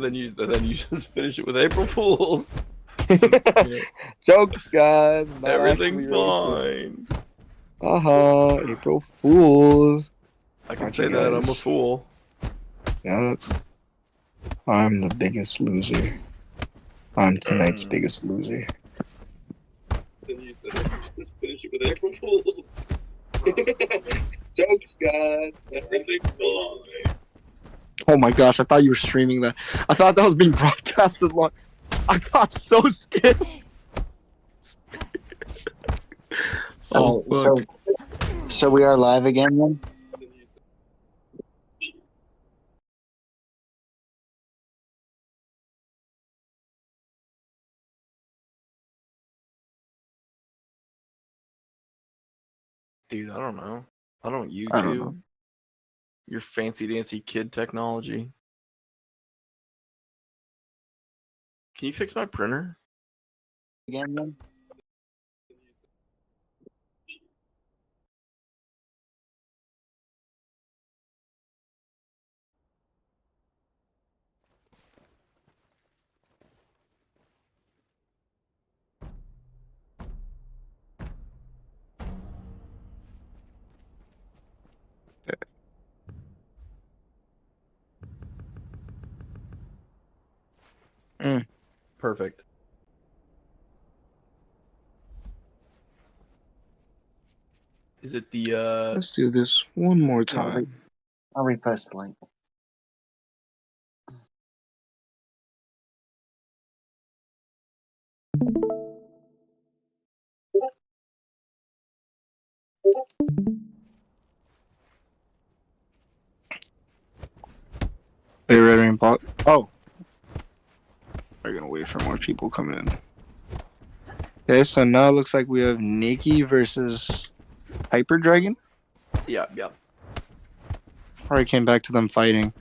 then you just finish it with April Fools. Jokes, guys. I'm not Everything's actually racist. fine. April Fools. I can Gotcha, say that I'm a guys. fool. Yep. I'm the biggest loser. I'm tonight's biggest loser. Then you just finish it with April Fools. Jokes, guys. Everything's fine. Oh my gosh, I thought you were streaming that. I thought that was being broadcasted live. I got so scared. Oh, fuck. So we are live again then? Dude, I don't know. I don't YouTube. I don't know. Your fancy dancy kid technology. Can you fix my printer? Again then? Perfect. Is it the Let's do this one more time. I'll repost the link. Are you ready and pot? Oh. We're gonna wait for more people coming in. Okay, so now it looks like we have Nikki versus Hyper Dragon. yeah. Already came back to them fighting.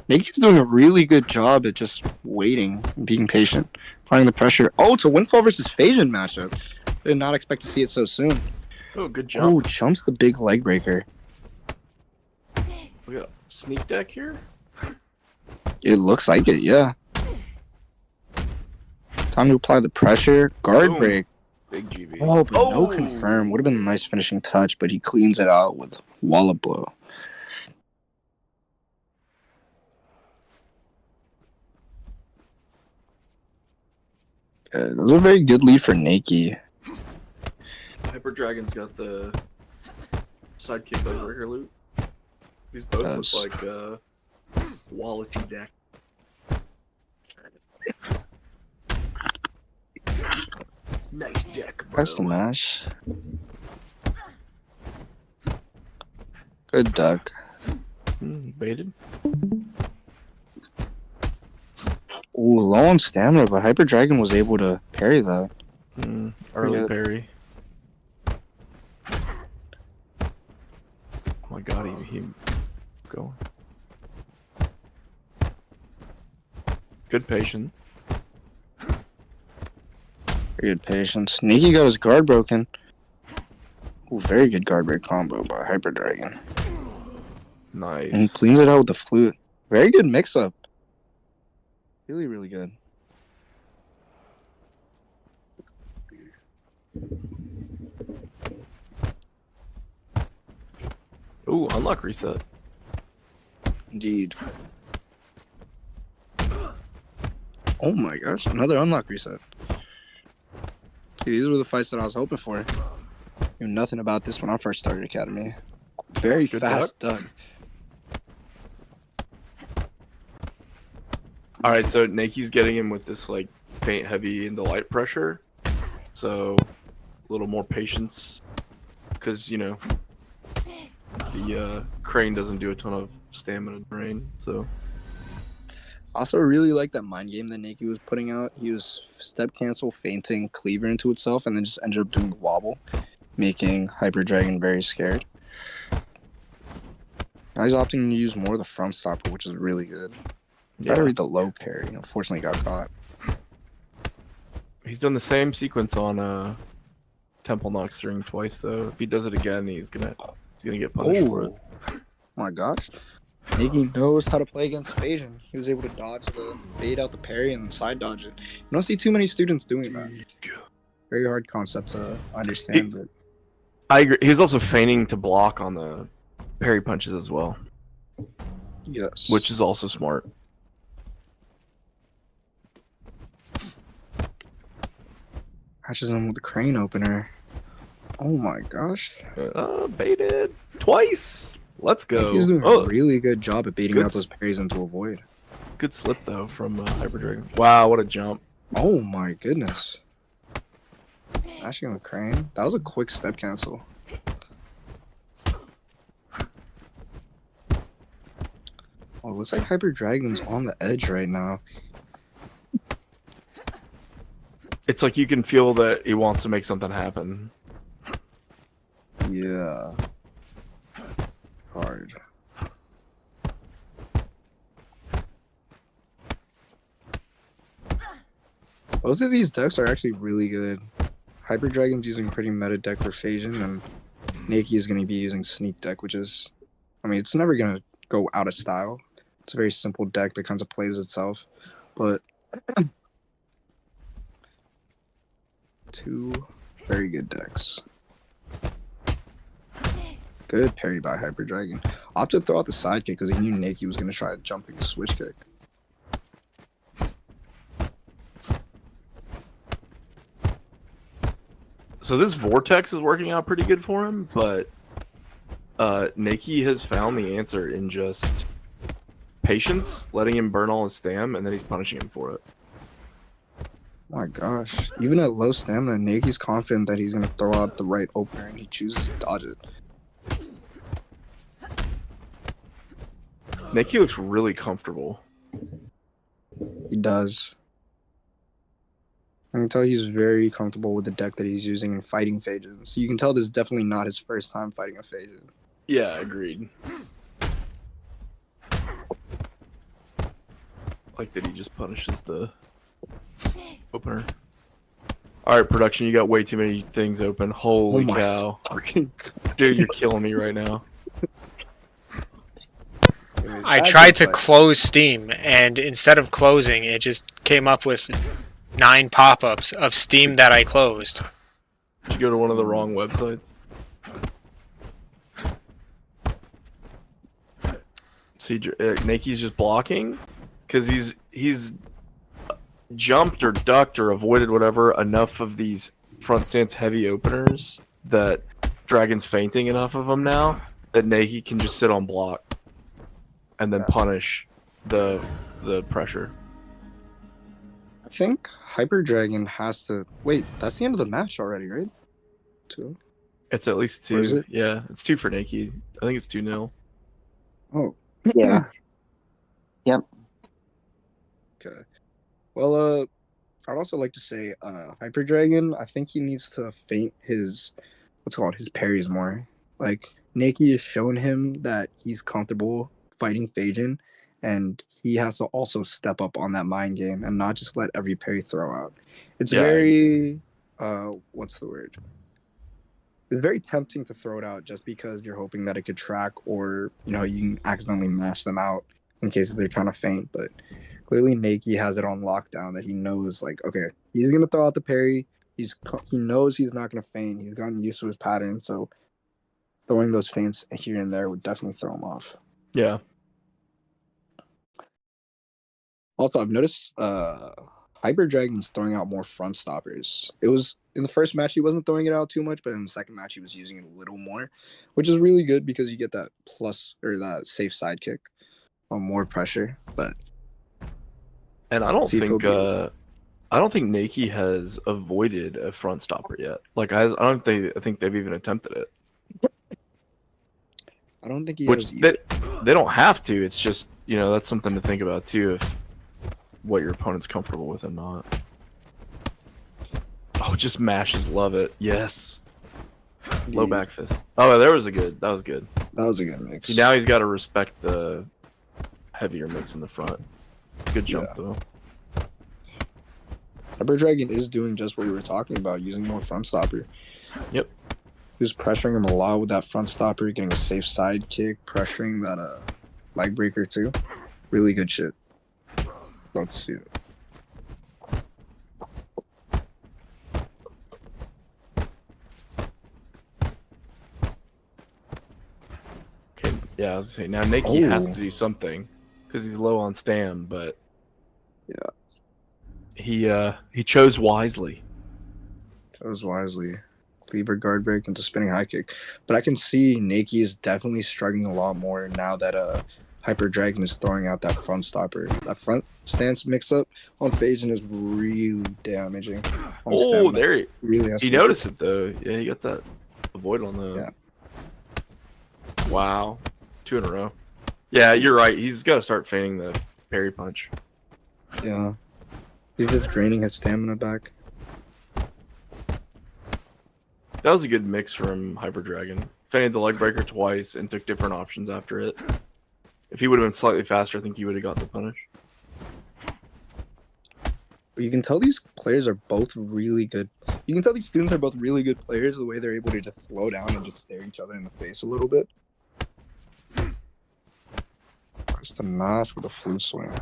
Nikki's doing a really good job at just waiting and being patient, applying the pressure. Oh, it's a Windfall versus Phasian matchup. Did not expect to see it so soon. Oh, good jump. Oh, jumps the big leg breaker. We got sneak deck here. It looks like it, yeah. Time to apply the pressure. Guard Boom. break. Big GB. Oh, but no confirm. Would have been a nice finishing touch, but he cleans it out with wallop blow. That was a very good lead for Nikki. Hyper Dragon's got the sidekick leg breaker loot. These both Yes. look like wallety deck. Nice deck, bro. Press the mash. Good duck. Baited. Ooh, low on stamina, but Hyper Dragon was able to parry that. Early Yeah. parry. Oh my god, he going. Good patience. Very good patience. Nikki got his guard broken. Ooh, very good guard break combo by Hyper Dragon. Nice. And cleaned it out with the flute. Very good mix up. Really, really good. Ooh, unlock reset. Indeed. Oh my gosh, another unlock reset. See, these were the fights that I was hoping for. Knew nothing about this when I first started Academy. Very Good fast duck. Alright, so Naki's getting him with this like paint heavy into light pressure. So a little more patience. Because, you know, the crane doesn't do a ton of stamina drain, so Also really like that mind game that Nikki was putting out. He was step cancel, feinting cleaver into itself, and then just ended up doing the wobble, making Hyper Dragon very scared. Now he's opting to use more of the front stopper, which is really good. Gotta read the low parry. Unfortunately got caught. He's done the same sequence on Temple Knock String twice though. If he does it again, he's gonna get punished for it. Oh my gosh. Nikki knows how to play against Phasian. He was able to dodge the bait out the parry and side dodge it. You don't see too many students doing that. Very hard concept to understand, but I agree. He's also feigning to block on the parry punches as well, yes. which is also smart. Catches him with the crane opener. Oh my gosh. Baited twice. Let's go. He's doing Oh, a really good job at baiting Good out those parries into a void. good slip though from Hyper Dragon. Wow, what a jump. Oh my goodness. Mashing with crane. That was a quick step cancel. Oh, looks like Hyper Dragon's on the edge right now. It's like you can feel that he wants to make something happen. Yeah. Hard. Both of these decks are actually really good. Hyper Dragon's using pretty meta deck for Phasian, and Naki is going to be using Sneak deck, which is, I mean, it's never going to go out of style. It's a very simple deck that kind of plays itself, but two very good decks. Good parry by Hyper Dragon. Opted to throw out the side kick because he knew Naki was going to try a jumping switch kick. So this vortex is working out pretty good for him, but Naki has found the answer in just patience, letting him burn all his stam, and then he's punishing him for it. My gosh. Even at low stamina, Naki's confident that he's going to throw out the right opener, and he chooses to dodge it. Naki looks really comfortable. He does. I can tell he's very comfortable with the deck that he's using in fighting Phasian. So you can tell this is definitely not his first time fighting a Phasian. Yeah, agreed. Like that he just punishes the opener. Alright, production, you got way too many things open. Holy cow. Fucking Dude, you're killing me right now. I tried to close Steam, and instead of closing, it just came up with 9 pop-ups of Steam that I closed. Did you go to one of the wrong websites? See, Naki's just blocking because he's jumped or ducked or avoided whatever enough of these front stance heavy openers that Dragon's fainting enough of them now that Naki can just sit on block and then punish the pressure. I think Hyper Dragon has to... Wait, that's the end of the match already, right? 2? It's at least 2. Or is it? Yeah, it's 2 for Naki. I think it's 2-0. Oh. Yeah. Yep. Okay. Well, I'd also like to say, Hyper Dragon, I think he needs to feint his, his parries more. Like, Naki has shown him that he's comfortable fighting Phasian, and he has to also step up on that mind game and not just let every parry throw out. It's very, what's the word? It's very tempting to throw it out just because you're hoping that it could track, or, you know, you can accidentally mash them out in case they're trying to feint, but clearly Naki has it on lockdown that he knows, like, okay, he's going to throw out the parry. He knows he's not going to feint. He's gotten used to his pattern, so throwing those feints here and there would definitely throw him off. Yeah. Also, I've noticed Hyper Dragon's throwing out more front stoppers. It was in the first match he wasn't throwing it out too much, but in the second match he was using it a little more, which is really good because you get that plus or that safe side kick on more pressure. But and I don't think Naki has avoided a front stopper yet. Like I think they've even attempted it. I don't think he Which has either. they don't have to. It's just, you know, that's something to think about too, if what your opponent's comfortable with and not. Oh, just mashes, love it. Yes. Low back fist. Oh, that was good. That was good. That was a good mix. See, now he's got to respect the heavier mix in the front. Good jump though. Hyper Dragon is doing just what we were talking about, using more front stopper. Yep. He was pressuring him a lot with that front stopper, getting a safe side kick, pressuring that leg breaker too. Really good shit. Let's see it. Okay, yeah, I was gonna say now Nikki has Oh. to do something because he's low on stam, but Yeah. he chose wisely. Chose wisely. Cleaver guard break into spinning high kick. But I can see Nikki is definitely struggling a lot more now that Hyper Dragon is throwing out that front stopper. That front stance mix up on Phasian is really damaging. On Oh, stamina. there he Really has to be noticed it though. Yeah, he got that avoid on the. Yeah. Wow, 2 in a row. Yeah, you're right. He's got to start feigning the parry punch. Yeah. He's just draining his stamina back. That was a good mix from Hyper Dragon. Feinted the leg breaker twice and took different options after it. If he would have been slightly faster, I think he would have got the punish. But you can tell these players are both really good. You can tell these students are both really good players the way they're able to just slow down and just stare each other in the face a little bit. Just a mash with a flute swing.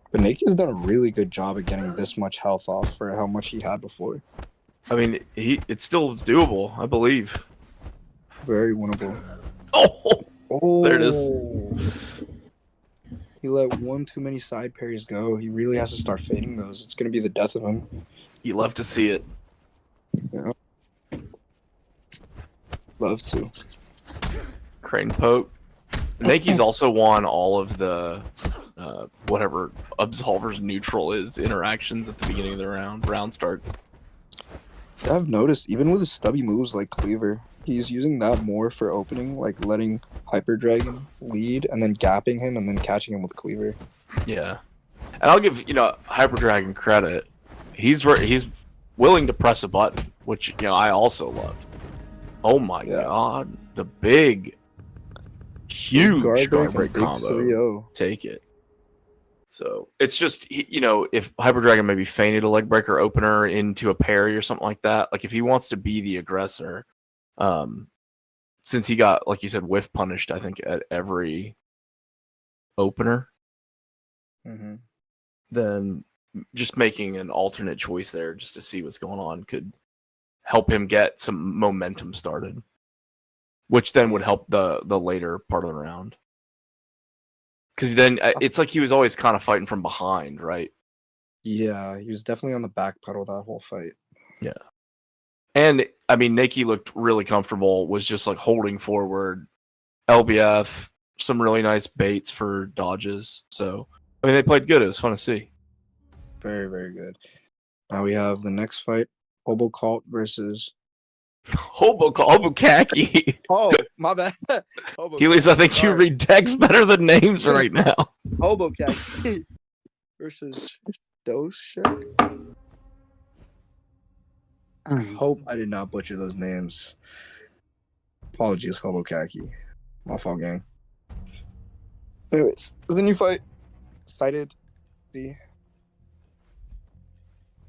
But Naki's done a really good job at getting this much health off for how much he had before. I mean, it's still doable, I believe. Very winnable. Oh, Oh, there it is. He let one too many side parries go. He really has to start fading those. It's going to be the death of him. You love to see it. Love to. Crane poke. Naki's also won all of the whatever Absolver's neutral is interactions at the beginning of the round. Round starts. I've noticed, even with his stubby moves like Cleaver, he's using that more for opening, like letting Hyper Dragon lead and then gapping him and then catching him with Cleaver. Yeah, and I'll give Hyper Dragon credit. He's willing to press a button, which I also love. Oh my god, the big, huge guard break combo. 3-0. Take it. So it's just if Hyper Dragon maybe feinted a leg breaker opener into a parry or something like that, like if he wants to be the aggressor, since he got, like you said, whiff punished, I think at every opener, then just making an alternate choice there just to see what's going on could help him get some momentum started, which then would help the later part of the round. Because then it's like he was always kind of fighting from behind, right? Yeah, he was definitely on the back pedal that whole fight. Yeah. And, I mean, Nikki looked really comfortable, was just like holding forward, LBF, some really nice baits for dodges. So, I mean, they played good. It was fun to see. Very, very good. Now we have the next fight, Hobo Cult versus... Hobokaki. Oh, my bad. Heelys, I think you read text better than names right now. Hobo Kaki versus Doshek. Hope I did not butcher those names. Apologies, Hobo Kaki. My fault, gang. Anyways, the new fight. Excited. See.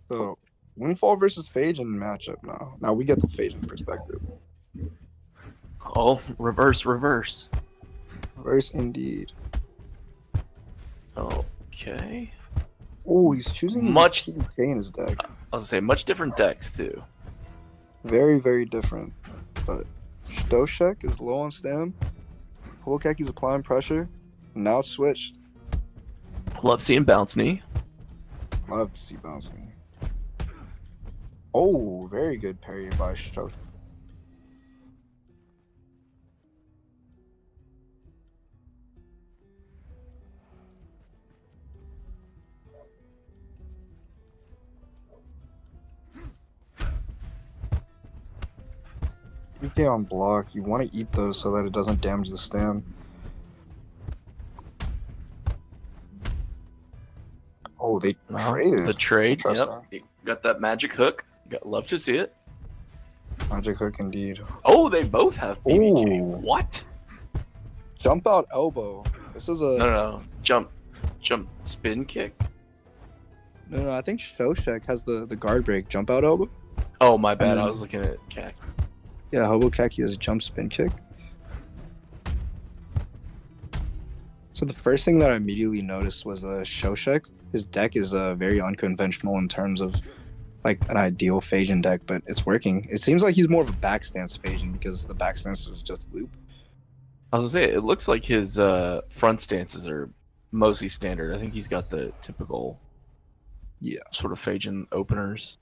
So, Windfall versus Phasian matchup now. Now we get the Phasian perspective. Oh, reverse. Reverse indeed. Okay. Oh, he's choosing Much TDK in his deck. I was gonna say much different decks too. Very, very different. But Stoshek is low on stam. Hobokaki's applying pressure. Now it's switched. Love seeing bounce knee. Love to see bouncing. Oh, very good parry by Stoshek. Everything on block, you want to eat those so that it doesn't damage the stam. Oh, they traded. The trade. Yep. Interesting. You got that magic hook. Love to see it. Magic hook indeed. Oh, they both have BBK. Ooh. What? Jump out elbow. This is a No. Jump spin kick. no. I think Stoshek has the guard break jump out elbow. Oh, my bad. I was looking at Kak. Yeah, Hobokaki has a jump spin kick. So the first thing that I immediately noticed was Shoshek. His deck is very unconventional in terms of like an ideal Phasian deck, but it's working. It seems like he's more of a backstance Phasian because the backstance is just loop. I was gonna say, it looks like his front stances are mostly standard. I think he's got the typical sort of Phasian openers.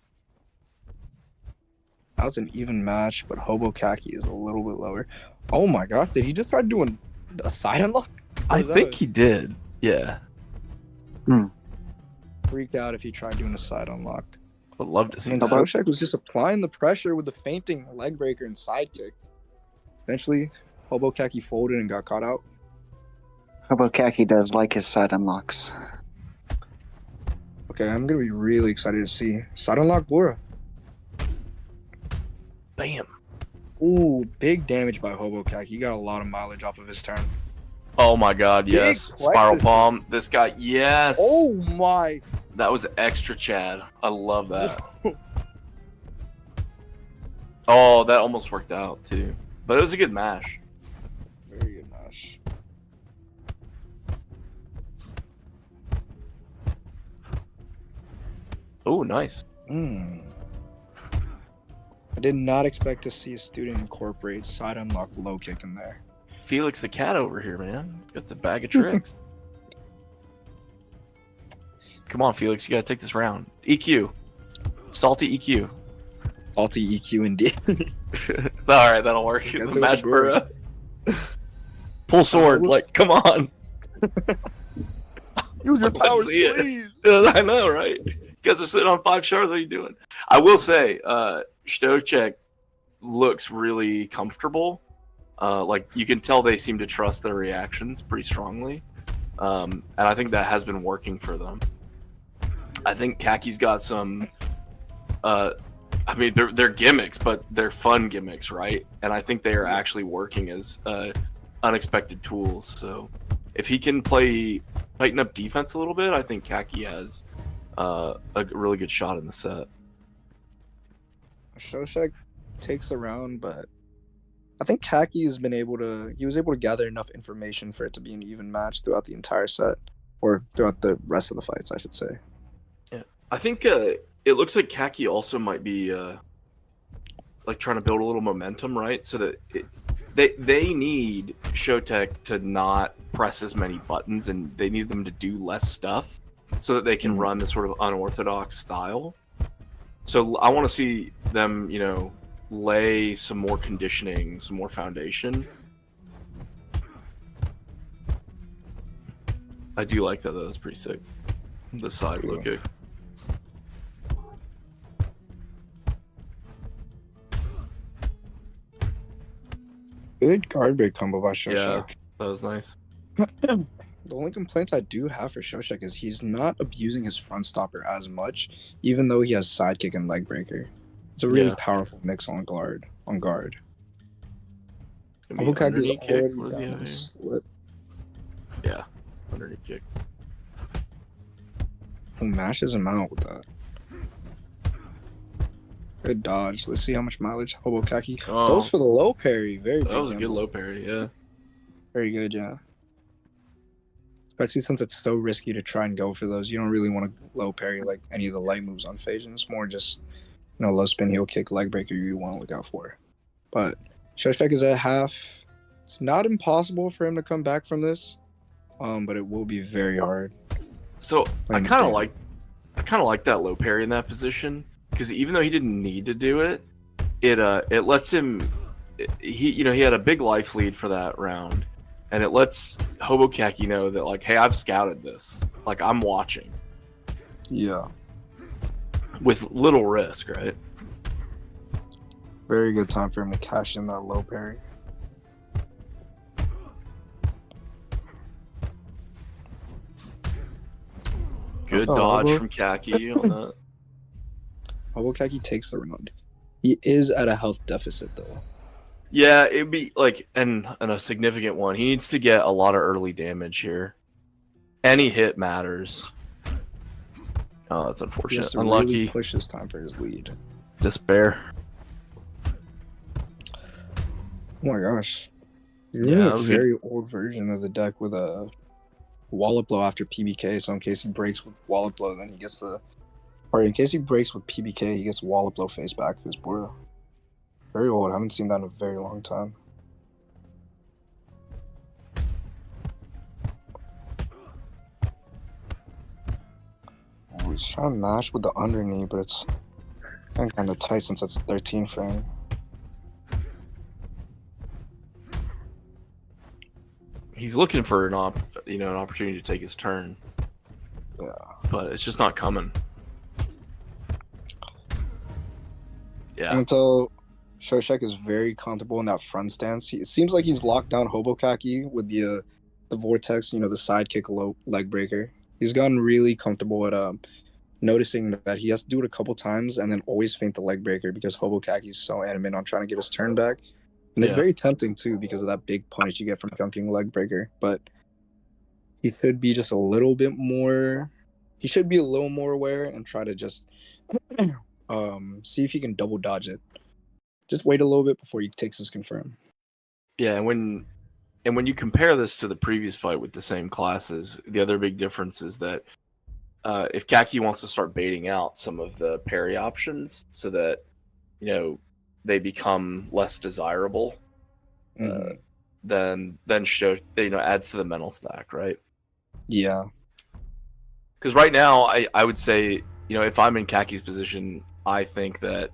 That was an even match, but Hobo Kaki is a little bit lower. Oh my gosh, did he just try doing a side unlock? Or I is that think a he did. Yeah. freak out if he tried doing a side unlock. I'd love to see And that. Shoshek was just applying the pressure with the fainting leg breaker and sidekick. Eventually, Hobo Kaki folded and got caught out. Hobokaki does like his side unlocks. Okay, I'm gonna be really excited to see side unlock Bora. Bam. Ooh, big damage by Hobo Kaki. He got a lot of mileage off of his turn. Oh my god, Big yes. plexus. Spiral Palm. This guy, yes. Oh my! That was extra Chad. I love that. Oh, that almost worked out too. But it was a good mash. Very good match. Oh, nice. I did not expect to see a student incorporate side unlock low kick in there. Felix the cat over here, man. Got the bag of tricks. Come on, Felix. You gotta take this round. EQ. Salty EQ. Alti EQ indeed. Alright, that'll work. That's The a match good Burra. Pull sword. Like, come on. Use your Let's powers, see it. please. I know, right? You guys are sitting on 5 shards. What are you doing? I will say, Stochek looks really comfortable. Like, you can tell they seem to trust their reactions pretty strongly. And I think that has been working for them. I think Kaki's got some... I mean, they're gimmicks, but they're fun gimmicks, right? And I think they are actually working as unexpected tools. So if he can tighten up defense a little bit, I think Kaki has a really good shot in the set. Shoshek takes the round, but I think Kaki was able to gather enough information for it to be an even match throughout the entire set, or throughout the rest of the fights, I should say. Yeah, I think it looks like Kaki also might be like trying to build a little momentum, right? So that they need Shotek to not press as many buttons, and they need them to do less stuff, so that they can run this sort of unorthodox style. So I want to see them, you know, lay some more conditioning, some more foundation. I do like that though. That's pretty sick. The side low kick. Good guard break combo by Shoshek. Yeah, that was nice. The only complaint I do have for Shoshek is he's not abusing his front stopper as much, even though he has sidekick and leg breaker. It's a really powerful mix on guard. Hobokak is already down the slip. Yeah, underneath kick. Who mashes him out with that? Good dodge. Let's see how much mileage Hobokaki goes for the low parry. Very that big was a good gamble. low parry. Yeah. Very good, yeah. Especially since it's so risky to try and go for those. You don't really want to low parry like any of the light moves on Phasian. It's more just, you know, low spin, heel kick, leg breaker you want to look out for. But Shoshek is at half. It's not impossible for him to come back from this, but it will be very hard. So I kind of like that low parry in that position, because even though he didn't need to do it, it lets him. He had a big life lead for that round, and it lets Hobokaki know that, like, hey, I've scouted this. Like, I'm watching. Yeah. With little risk, right? Very good time for him to cash in that low parry. Good dodge from Kaki on that. Hobokaki takes the round. He is at a health deficit, though. Yeah, it'd be like and a significant one. He needs to get a lot of early damage here. Any hit matters. Oh, that's unfortunate. He has to Unlucky. really push this time for his lead. Despair. Oh my gosh. You're Yeah, doing that a was very old version of the deck with a wallop blow after PBK, so in case he breaks with wallop blow, then he gets the... Or in case he breaks with PBK, he gets wallop blow face back for his Boro. Very old. I haven't seen that in a very long time. Oh, he's trying to mash with the underknee, but it's kind of tight since it's a 13 frame. He's looking for an opportunity to take his turn. Yeah. But it's just not coming. Yeah. Until Shoshek is very comfortable in that front stance. It seems like he's locked down Hobokaki with the vortex, the sidekick low leg breaker. He's gotten really comfortable at noticing that he has to do it a couple times and then always feint the leg breaker because Hobokaki is so adamant on trying to get his turn back. And it's very tempting too because of that big punish you get from junking leg breaker. But he should be just a little bit more. He should be a little more aware and try to just see if he can double dodge it. Just wait a little bit before he takes his confirm. Yeah, and when you compare this to the previous fight with the same classes, the other big difference is that if Kaki wants to start baiting out some of the parry options so that they become less desirable, then show adds to the mental stack, right? Yeah. Because right now, I would say if I'm in Kaki's position, I think that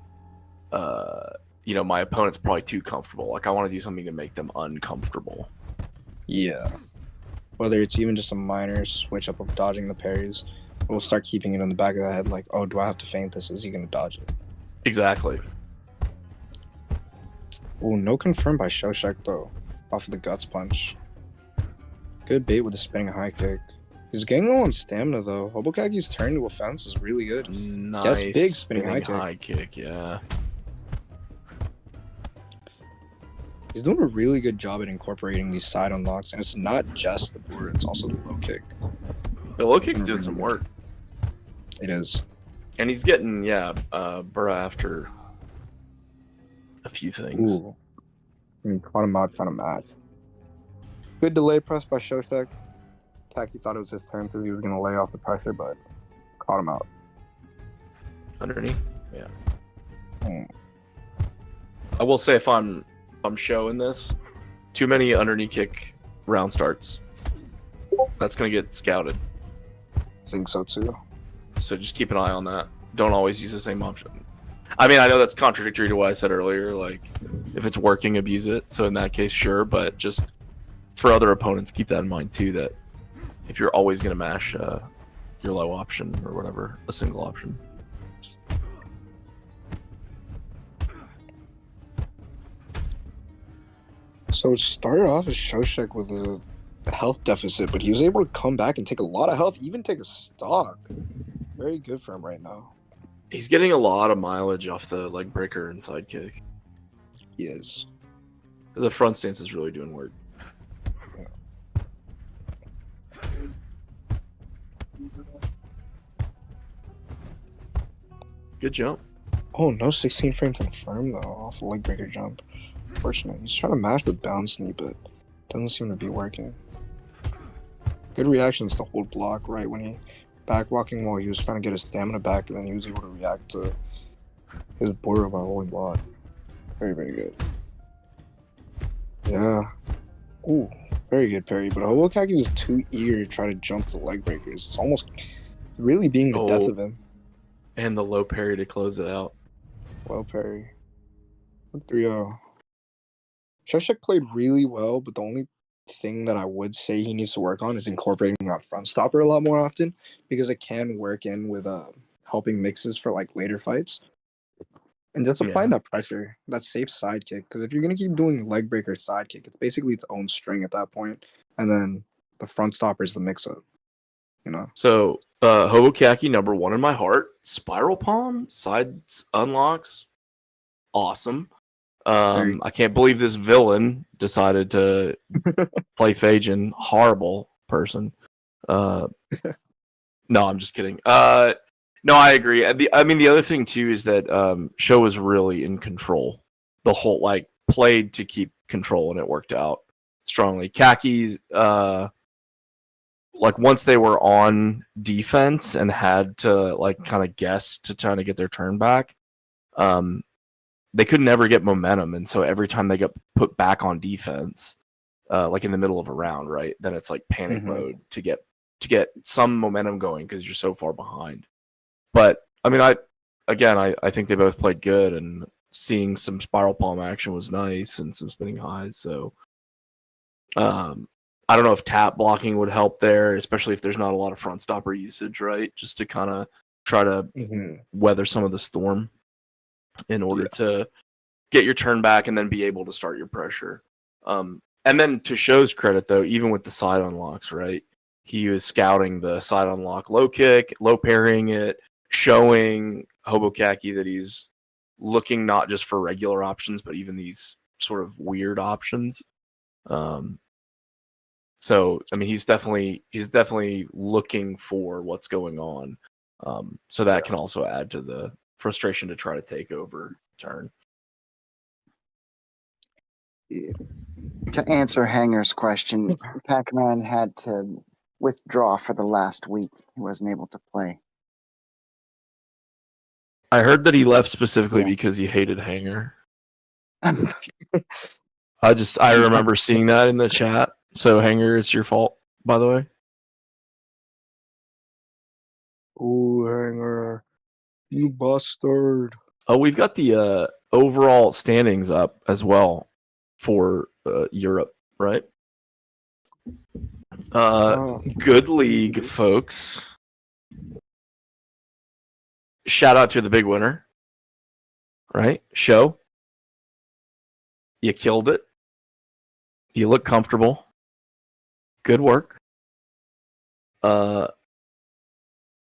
my opponent's probably too comfortable. Like I want to do something to make them uncomfortable. Yeah. Whether it's even just a minor switch up of dodging the parries, we'll start keeping it in the back of the head. Like, oh, do I have to feint this? Is he gonna dodge it? Exactly. Oh, no confirm by Shoshek though, off of the guts punch. Good bait with the spinning high kick. He's getting low on stamina though. Hobokagi's turn to offense is really good. Nice. Gets big spinning high kick. Yeah. He's doing a really good job at incorporating these side unlocks, and it's not just the board, it's also the low kick. The low kick's doing some work. It is. And he's getting, Burra after a few things. Ooh. Caught him out trying to match. Good delay press by Shoshek. Kaki thought it was his turn because he was going to lay off the pressure, but caught him out. Underneath? Yeah. I will say if I'm showing this, too many underneath kick round starts. That's going to get scouted. I think so too. So just keep an eye on that. Don't always use the same option. I mean, I know that's contradictory to what I said earlier. Like, if it's working, abuse it. So in that case, sure. But just for other opponents, keep that in mind too. That if you're always going to mash your low option or whatever, a single option. So it started off as Shoshek with a health deficit, but he was able to come back and take a lot of health, even take a stock. Very good for him right now. He's getting a lot of mileage off the leg breaker and sidekick. He is. The front stance is really doing work. Good jump. Oh, no 16 frame confirmed though off a leg breaker jump. Fortunate. He's trying to mash with bounce knee, but doesn't seem to be working. Good reactions to hold block right when he back walking while he was trying to get his stamina back, and then he was able to react to his border by holding block. Very, very good. Yeah. Ooh, very good parry. But Hobokaki was too eager to try to jump the leg breakers. It's almost really being the death of him. And the low parry to close it out. Well parry. 3-0. Shoshek played really well, but the only thing that I would say he needs to work on is incorporating that front stopper a lot more often, because it can work in with helping mixes for like later fights. And just applying that pressure, that safe side kick, because if you're going to keep doing leg breaker side kick, it's basically its own string at that point, and then the front stopper is the mix-up, So, Hobokaki, number 1 in my heart. Spiral Palm, side unlocks, awesome. I can't believe this villain decided to play Phajin. Horrible person. No, I'm just kidding. No, I agree. I mean, the other thing too is that Sho was really in control. The whole played to keep control, and it worked out strongly. Kaki's like once they were on defense and had to like kind of guess to try to get their turn back, they could never get momentum, and so every time they got put back on defense, like in the middle of a round, right, then it's like panic mode to get some momentum going because you're so far behind. But I mean, I think they both played good, and seeing some spiral palm action was nice and some spinning highs. So I don't know if tap blocking would help there, especially if there's not a lot of front stopper usage, right? Just to kind of try to weather some of the storm in order to get your turn back and then be able to start your pressure. And then to Show's credit, though, even with the side unlocks, right? He was scouting the side unlock low kick, low parrying it, showing Hobokaki that he's looking not just for regular options, but even these sort of weird options. So I mean, he's definitely looking for what's going on. So that can also add to the frustration to try to take over turn. To answer Hanger's question, Pac-Man had to withdraw for the last week. He wasn't able to play. I heard that he left specifically because he hated Hanger. I remember seeing that in the chat. So Hanger, it's your fault, by the way. Ooh, Hanger, you bastard. Oh, we've got the overall standings up as well for Europe, right? Good league, folks. Shout out to the big winner, right? Show. You killed it. You look comfortable. Good work.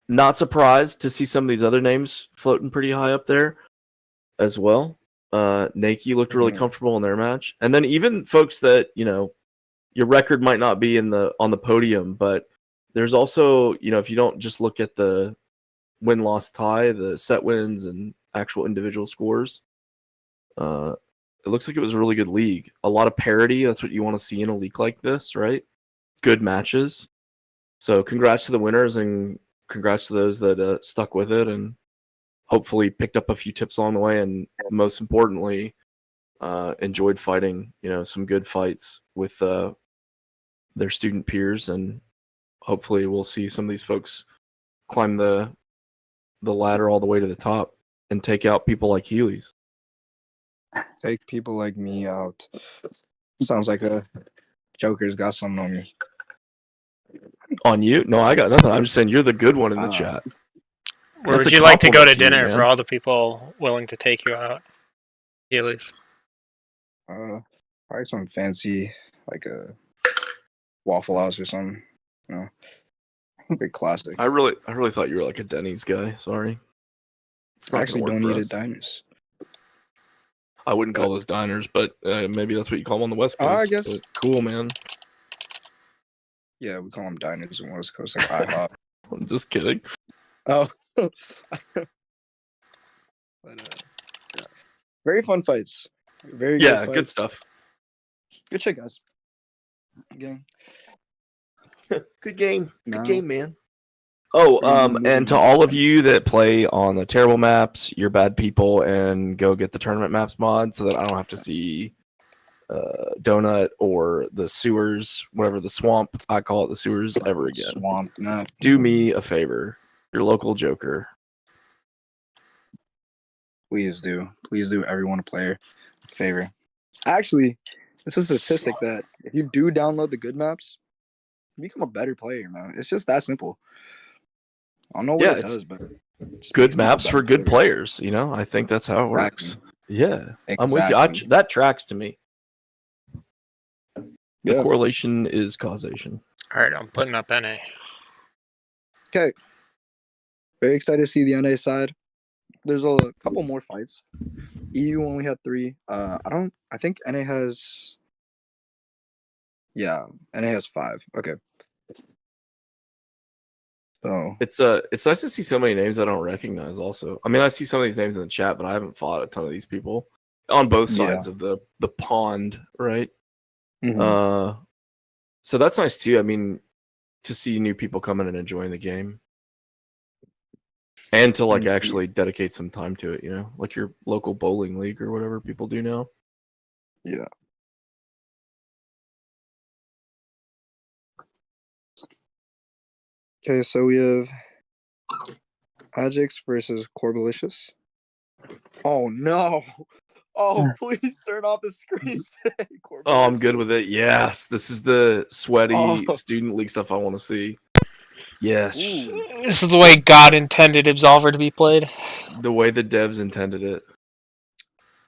Not surprised to see some of these other names floating pretty high up there as well. Nike looked really comfortable in their match. And then even folks that, your record might not be on the podium, but there's also, if you don't just look at the win-loss tie, the set wins and actual individual scores, it looks like it was a really good league. A lot of parity. That's what you want to see in a league like this, right? Good matches. So congrats to the winners and congrats to those that stuck with it and hopefully picked up a few tips along the way, and most importantly, enjoyed fighting, some good fights with their student peers, and hopefully we'll see some of these folks climb the ladder all the way to the top and take out people like Healy's. Take people like me out. Sounds like a Joker's got something on me. On you? No, I got nothing. I'm just saying you're the good one in the chat. Where would you like to go to dinner for all the people willing to take you out? Healy's. Probably something fancy, like a Waffle House or something. Big classic. I really thought you were like a Denny's guy. Sorry. I actually don't eat at diners. I wouldn't call those diners, but maybe that's what you call them on the West Coast. I guess. But cool, man. Yeah, we call them diners on the West Coast, like IHOP. I'm just kidding. Oh. Very fun fights. Very good fights. Good stuff. Good shit, guys. Game. Good game. Good game, man. Oh, and to all of you that play on the terrible maps, you're bad people, and go get the tournament maps mod so that I don't have to see Donut or the sewers, whatever, the swamp, I call it the sewers, ever again. Swamp map. Do me a favor. Your local Joker. Please do. Please do everyone a player a favor. Actually, it's a statistic that if you do download the good maps, you become a better player, man. It's just that simple. I don't know what it does, but good maps for good players. I think that's how it works. Yeah, exactly. I'm with you. That tracks to me. The correlation is causation. All right, I'm putting up NA. Okay. Very excited to see the NA side. There's a couple more fights. EU only had 3. I think NA has. Yeah, NA has 5. Okay. So it's nice to see so many names I don't recognize. Also, I mean, I see some of these names in the chat, but I haven't fought a ton of these people on both sides of the pond, right? So that's nice too. I mean, to see new people coming and enjoying the game. And to like actually dedicate some time to it, you know, like your local bowling league or whatever people do now. Yeah. Okay, so we have Ajax versus Corbalicious. Oh no! Oh, please turn off the screen. Oh, I'm good with it. Yes, this is the sweaty Oh. student league stuff I want to see. Yes, Ooh. This is the way God intended Absolver to be played. the way the devs intended it.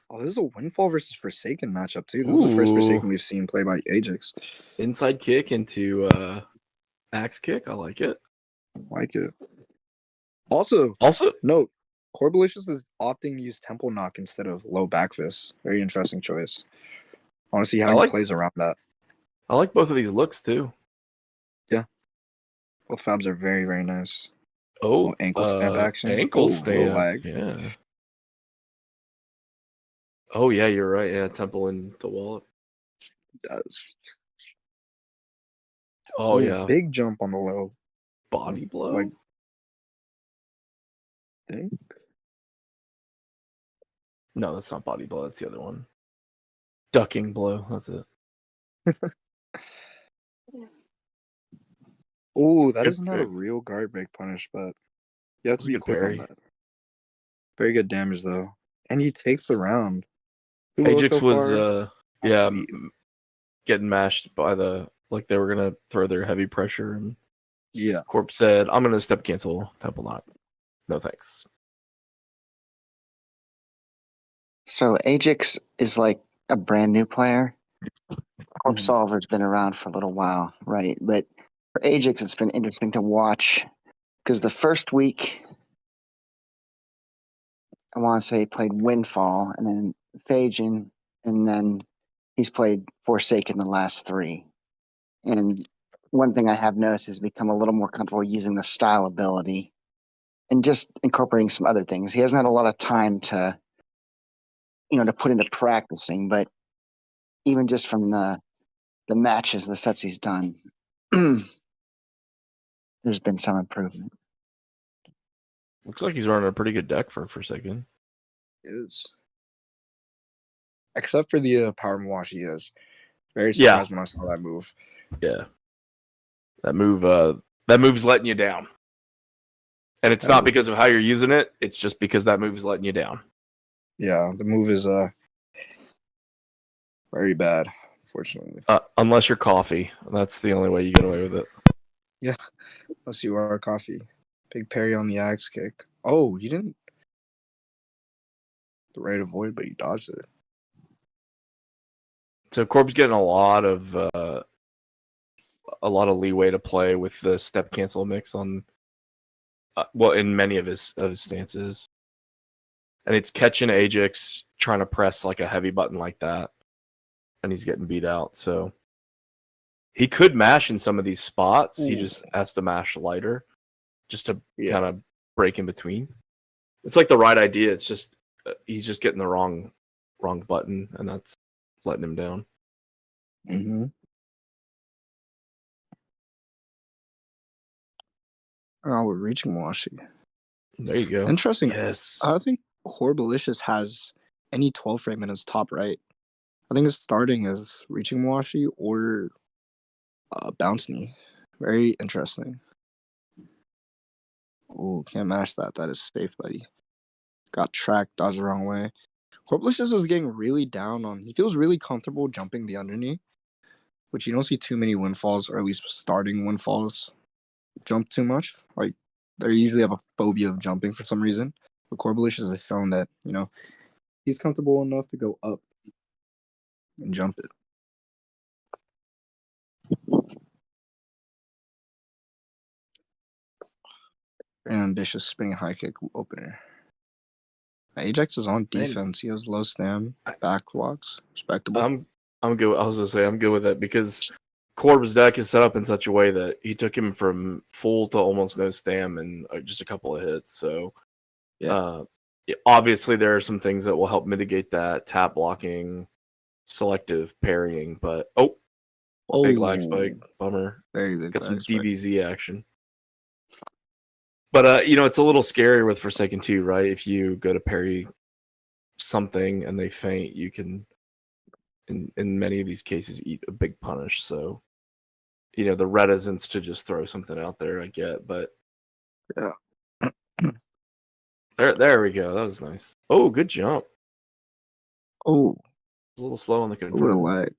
Oh, this is a Windfall versus Forsaken matchup too. This is the first Ooh. Forsaken we've seen played by Ajax. Inside kick into axe kick. I like it. Like it. Also, Also, note, Corbalicious is opting to use Temple Knock instead of low back fist. Very interesting choice. I want to see how I he like- plays around that. I like both of these looks too. Both fabs are very, very nice. Oh, Ankle stamp action. Ankle Oh, little stamp. lag. Yeah. Oh yeah, you're right. Yeah, temple into wallet. Does. Oh Ooh, yeah, big jump on the low. body blow. Like, thing. No, that's not body blow. That's the other one. Ducking blow. That's it. Oh, that Good is not a pick. real guard break punish, but you have That's to a be good quick parry. on that. Very good damage though, and he takes the round. 2-0 Ajax so was far. yeah, Sweet. getting mashed by the like they were gonna throw their heavy pressure and Yeah. Corp said, I'm gonna step cancel temple knock. No thanks. So Ajax is like a brand new player. Corp Mhm. Solver's been around for a little while, right? But for Ajax, it's been interesting to watch because the first week, I want to say he played Windfall and then Phajin, and then he's played Forsaken the last three. And one thing I have noticed is become a little more comfortable using the style ability and just incorporating some other things. He hasn't had a lot of time to, to put into practicing, but even just from the matches, the sets he's done, there's been some improvement. Looks like he's running a pretty good deck for Forsaken. Is. Except for the power wash, he is. Very Yeah. surprised when I saw that move. Yeah. That move's letting you down. And it's not because of how you're using it, it's just because that move is letting you down. Yeah, the move is very bad, unfortunately. Unless you're coffee. That's the only way you get away with it. Yeah, unless you are coffee. Big parry on the axe kick. Oh, you didn't. The right avoid, but you dodged it. So Corp's getting a lot of leeway to play with the step cancel mix on in many of his stances. And it's catching Ajax trying to press like a heavy button like that. And he's getting beat out. So he could mash in some of these spots. He just has to mash lighter just to kind of break in between. It's like the right idea. It's just he's just getting the wrong button, and that's letting him down. Mm-hmm. Oh, we're reaching Washi. There you go. Interesting. Yes. I don't think Corbalicious has any 12 frame in his top right. I think it's starting as reaching Washi or bounce knee. Very interesting. Oh, can't mash that. That is safe, buddy. Got tracked, dodged the wrong way. Corbalicious is getting really down on. He feels really comfortable jumping the underknee, which you don't see too many windfalls, or at least starting windfalls, jump too much. Like they usually have a phobia of jumping for some reason. But Corbalicious has shown that he's comfortable enough to go up and jump it. Very ambitious spinning high kick opener. Ajax is on defense. He has low stam, back walks, respectable. I'm good. I was gonna say I'm good with it because Corb's deck is set up in such a way that he took him from full to almost no stam in just a couple of hits. So, obviously there are some things that will help mitigate that tap blocking, selective parrying. But Oh, Big lag spike. Bummer. very big. Got some lag spike. DBZ action. But it's a little scary with Forsaken too, right? If you go to parry something and they faint, you can, in many of these cases, eat a big punish. So, the reticence to just throw something out there, I get, but Yeah. there we go. That was nice. Oh, good jump. Oh, A little slow on the a little confirm. lag.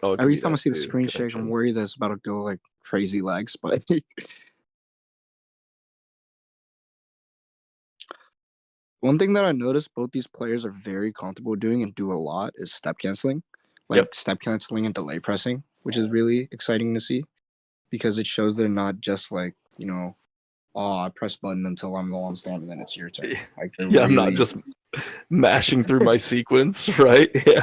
Oh, it could Every be time I that see the too, screen shake, I'm connection. worried that it's about to go like crazy lag spike. One thing that I noticed both these players are very comfortable doing and do a lot is step canceling. Like Yep. step canceling and delay pressing, which is really exciting to see because it shows they're not just like, oh, I press button until I'm low on stamina and then it's your turn. Like they're Yeah, I'm not really just mashing through my sequence, right? Yeah.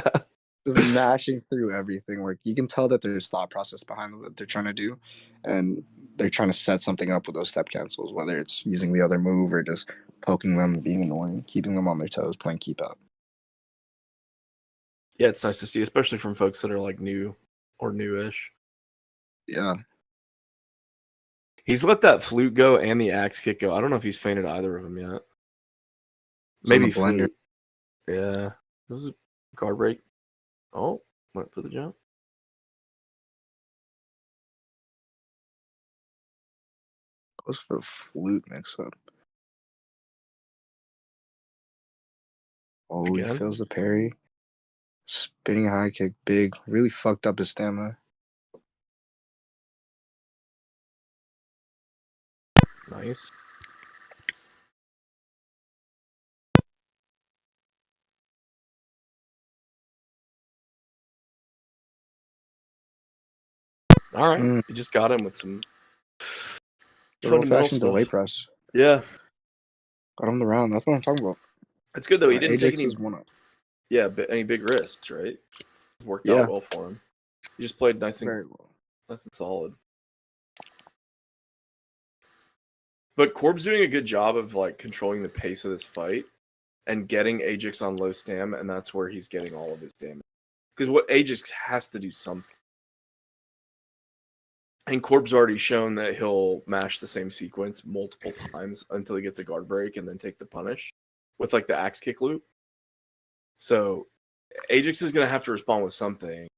just mashing through everything. Like you can tell that there's thought process behind what they're trying to do, and they're trying to set something up with those step cancels, whether it's using the other move or just poking them, being annoying, keeping them on their toes, playing keep out. Yeah, it's nice to see, especially from folks that are like new or newish. Yeah, He's let that flute go and the axe kick go. I don't know if he's fainted either of them yet. it's on Maybe the blender. flute. Yeah. It was a guard break. Oh, went for the jump. Goes for the flute mix up. Oh, he Again? fails the parry. Spinning high kick, big. Really fucked up his stamina. Nice. All right. Mm. You just got him with some Good fundamental old-fashioned delay stuff. press. Yeah. Got him the round. That's what I'm talking about. It's good, though. He didn't take Ajax any, is one up. any big risks, right? It's worked Yeah. out well for him. He just played nice and Very well. solid. But Corb's doing a good job of like controlling the pace of this fight and getting Ajax on low stam, and that's where he's getting all of his damage. Because what Ajax has to do something. And Corb's already shown that he'll mash the same sequence multiple times until he gets a guard break and then take the punish with like the axe kick loop. So Ajax is going to have to respond with something.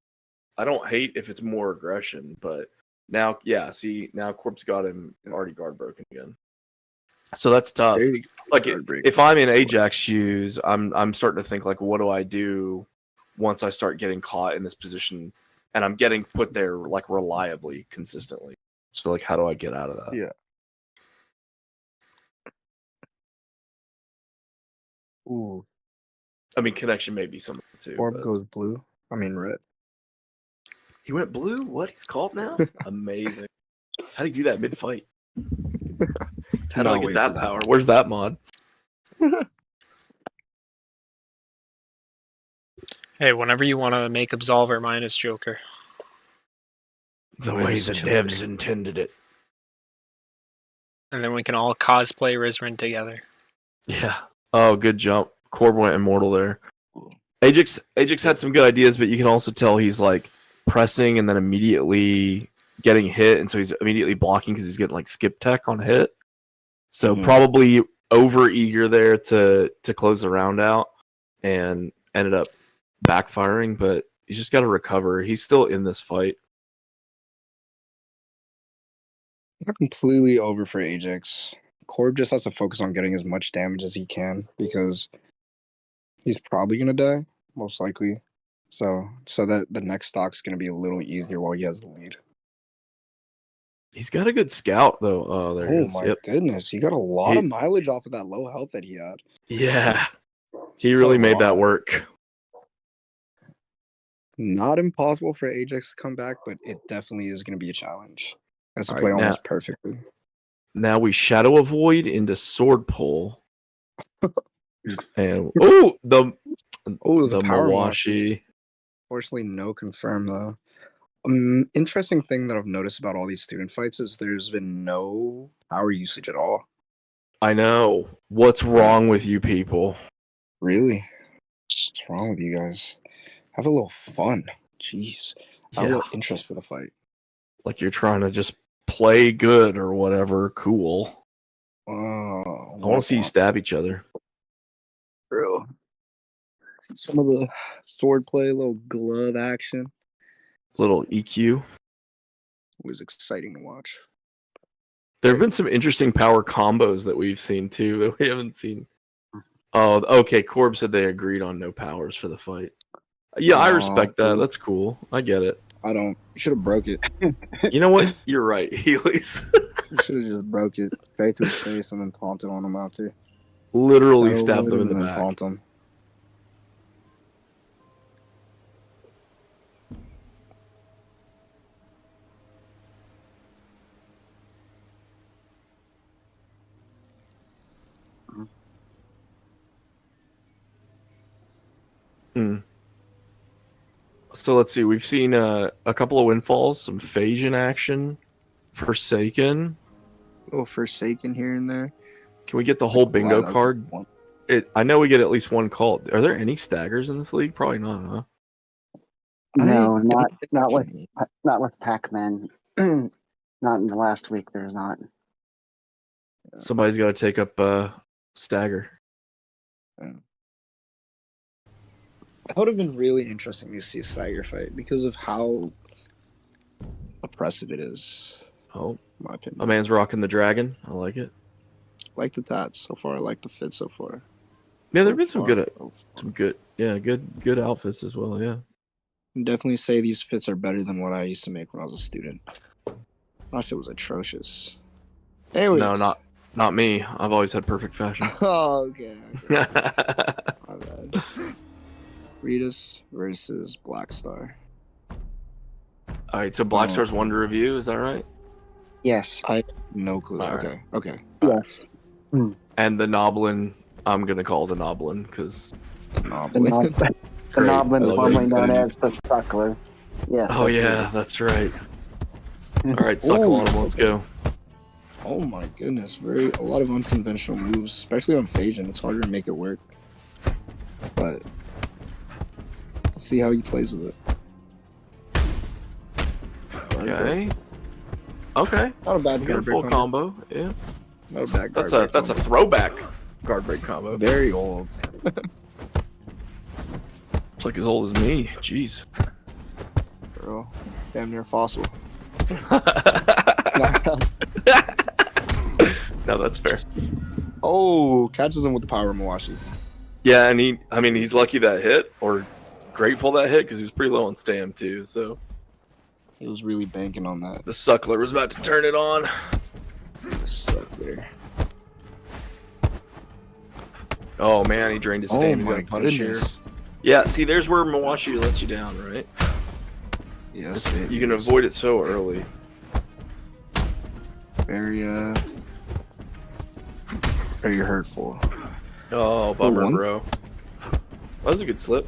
I don't hate if it's more aggression, but now, now Corb's got him already guard broken again. So that's tough. Like if I'm in Ajax shoes, I'm starting to think like, what do I do once I start getting caught in this position and I'm getting put there like reliably, consistently? So like, how do I get out of that? Yeah. Ooh. I mean, connection may be something too. Orb But... goes blue. I mean red. He went blue? What? He's called now? Amazing. How do you do that mid-fight? How do I get that power? Where's that mod? Hey, whenever you want to make Absolver minus Joker. The way the devs intended it. And then we can all cosplay Rizrin together. Yeah. Oh, good jump. Corb went immortal there. Ajax had some good ideas, but you can also tell he's like pressing and then immediately getting hit, and so he's immediately blocking because he's getting like skip tech on hit. So probably over eager there to close the round out, and ended up backfiring. But he's just got to recover. He's still in this fight. Not completely over for Ajax. Corb just has to focus on getting as much damage as he can because he's probably gonna die, most likely. So that the next stock's gonna be a little easier while he has the lead. He's got a good scout though. Oh, there he Oh is. my goodness, he got a lot of mileage off of that low health that he had. Yeah, he really made that work. Not impossible for Ajax to come back, but it definitely is going to be a challenge. Has to All play right, almost perfectly. Now we shadow avoid into sword pull. And the power Mawashi. Fortunately, no confirm though. Interesting thing that I've noticed about all these student fights is there's been no power usage at all. I know. What's wrong with you people? Really? What's wrong with you guys? Have a little fun. Jeez. I Yeah, look interested in the fight. like you're trying to just play good or whatever. Cool. Oh, I want to see you stab each other. Bro. Some of the swordplay, little glove action Little EQ. was exciting to watch. There have been some interesting power combos that we've seen too that we haven't seen. Oh, okay. Corb said they agreed on no powers for the fight. Yeah, I respect that. Dude. That's cool. I get it. I don't. You should have broke it. You know what? You're right, Heelys. You should have just broke it straight to his face and then taunted on him after. Literally Battle stabbed them mode in the and then back. taunt him. Hmm. So let's see. We've seen a couple of windfalls, some Phasian action, Forsaken. Little Forsaken here and there. Can we get the whole bingo Wow, that was card? one. I know we get at least one call. Are there any staggers in this league? Probably not, huh? No, I don't think not with any. not with Pac-Man. Not in the last week. There's not. Somebody's got to take up stagger. That would have been really interesting to see a stagger fight because of how oppressive it is, Oh, in my opinion. a man's rocking the dragon. I like it. Like the tats so far. I like the fit so far. Yeah, there've been some good, So far. good outfits as well. Yeah. Definitely say these fits are better than what I used to make when I was a student. My shit was atrocious. Anyways. No, not me. I've always had perfect fashion. Oh, okay. My bad. Ritas versus Black Star. All right, so Black Star's one to review. Is that right? Yes. No clue. All right. Okay. Yes. And the Noblin, I'm gonna call the Noblin because. The Monopoly. Noblin is Okay. formerly known as the Suckler. Yes. Oh that's yeah, right. that's right. All right, suckle on him. Let's go. Oh my goodness, a lot of unconventional moves, especially on Phasian. It's harder to make it work. But let's see how he plays with it. Okay. Okay. Not a bad We got a guard break full combo. Yeah. Not a bad guard That's a break throwback guard break combo. combo. Very old. It's like as old as me. Jeez. Bro. Damn near fossil. No, that's fair. Oh, catches him with the power of Mawashi. Yeah, and he's lucky that hit, or grateful that hit, because he was pretty low on stam too. So He was really banking on that. the suckler was about to turn it on. Suck there. Oh man, he drained his stam. He's got a punish here. Yeah, see, there's where Mawashi lets you down, right? Yes. You can avoid it so early. Very hurtful. Oh, bummer, one? bro. That was a good slip.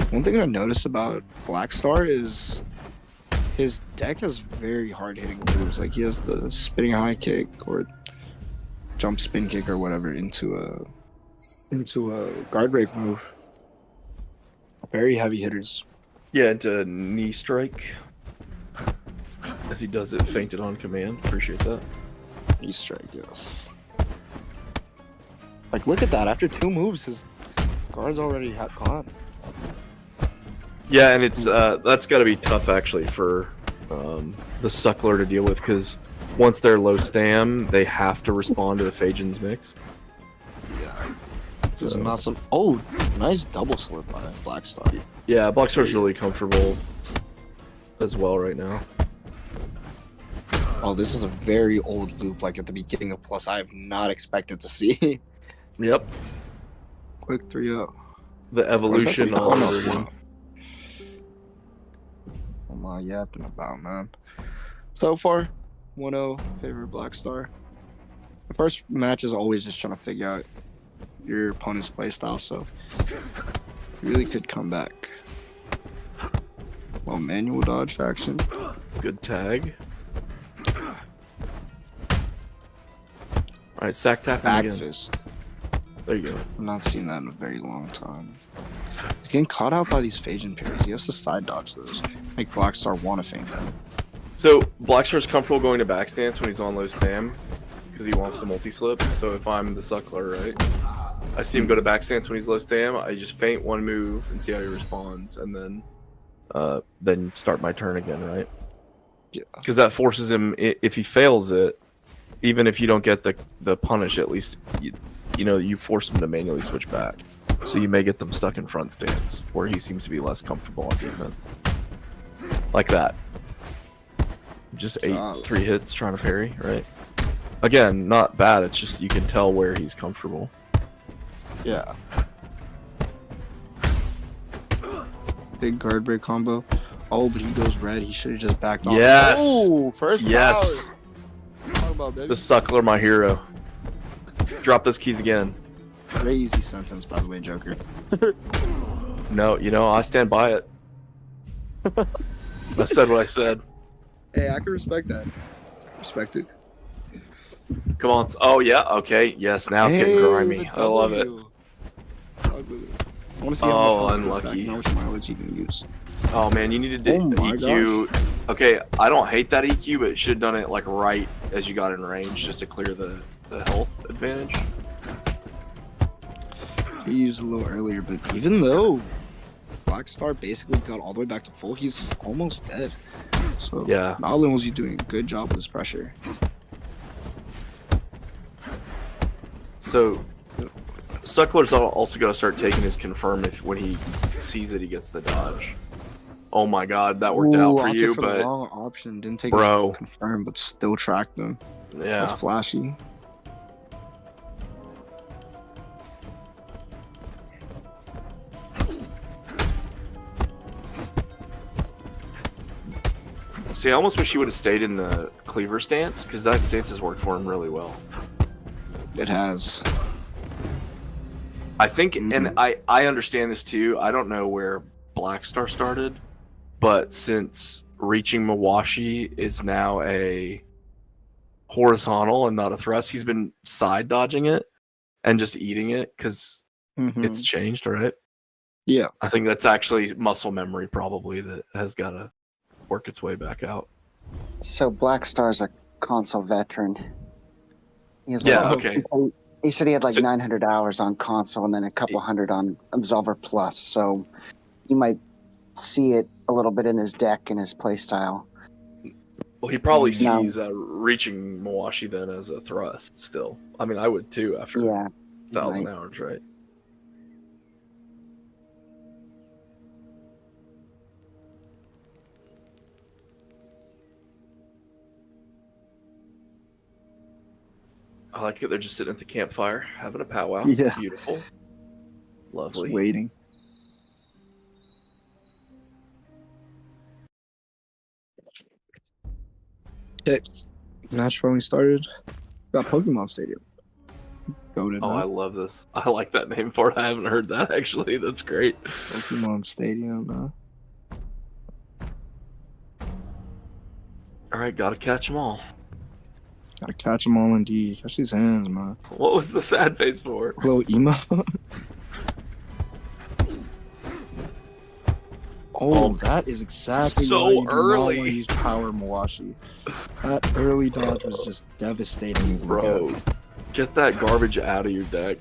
One thing I noticed about Black Star is his deck has very hard hitting moves. Like he has the spinning high kick or jump spin kick or whatever into a guard break move. Very heavy hitters. Yeah, into knee strike. As he does it fainted on command. Appreciate that. Knee strike, yes. Like look at that. After 2 moves, his guard's already gone. Yeah, and it's that's got to be tough actually for the suckler to deal with, because once they're low stam, they have to respond to the Phasian's mix. Yeah. So, So not some. Oh, nice double slip by Black Star. yeah, Black Star's really comfortable as well right now. Oh, this is a very old loop. Like at the beginning of Plus, I have not expected to see. Yep, Quick 3-0. the evolution Or is that on the- Version. I'm all yapping about, man. So far, 1-0, favorite Black Star. The first match is always just trying to figure out your opponent's playstyle, so you really could come back. Well, manual dodge action. Good tag. All right, sack tapping Back again. fist. There you go. I've not seen that in a very long time. He's getting caught out by these Phasian parries. He has to side dodge those. Like Blackstar wanna feint them. So Blackstar's comfortable going to back stance when he's on low stam because he wants to multi-slip. So if I'm the suckler, right, I see him go to back stance when he's low stam. I just feint one move and see how he responds, and then start my turn again, right? Yeah. Because that forces him. If he fails it, even if you don't get the punish, at least you force him to manually switch back. So you may get them stuck in front stance where he seems to be less comfortable on defense, like that. Just 3 hits trying to parry, right? Again, not bad. It's just you can tell where he's comfortable. Yeah. Big guard break combo. Oh, but he goes red. He should have just backed off. Yes. Oh, first Yes. power. Talk about, baby. The suckler, my hero. Drop those keys again. Crazy sentence, by the way, Joker. No, I stand by it. I said what I said. Hey, I can respect that. Respect it. Come on. Oh, yeah. Okay. Yes, now it's getting grimy. I love it. I want to see Oh, how unlucky. much mileage you can use. Oh, man, you needed to Oh my EQ. Okay, I don't hate that EQ, but it should have done it like right as you got in range just to clear the health advantage. He used a little earlier, but even though Blackstar basically got all the way back to full, he's almost dead. So Yeah. Malin was doing a good job with his pressure. So, Suckler's also got to start taking his confirm when he sees that he gets the dodge. Oh my god, that worked out for opted you, for but the wrong option. Didn't take bro. his confirm, but still tracked them. Yeah. That's flashy. See, I almost wish he would have stayed in the cleaver stance, because that stance has worked for him really well. It has. I think, and I understand this too. I don't know where Blackstar started, but since reaching Mawashi is now a horizontal and not a thrust, he's been side dodging it and just eating it because it's changed, right? Yeah. I think that's actually muscle memory probably that has got to work its way back out. So Blackstar's a console veteran. He has Yeah, okay. He said he had like So- 900 hours on console and then a couple hundred on Absolver Plus. So you might see it a little bit in his deck and his playstyle. Well, he probably No. sees reaching Mawashi then as a thrust still. I mean, I would too after Yeah. 1,000 right. hours, right? I like it. They're just sitting at the campfire, having a powwow. Yeah. Beautiful. Just Lovely. waiting. Okay. Match finally started. Got Pokemon Stadium. Goated. Oh, I love this. I like that name for it. I haven't heard that actually. That's great. Pokemon Stadium. All right, gotta catch them all. Gotta catch them all indeed. Catch these hands, man. What was the sad face for? Little emo. Oh, that is exactly so why you do not early. wanna use Power Mawashi. That early dodge was just devastating. Bro, get that garbage out of your deck.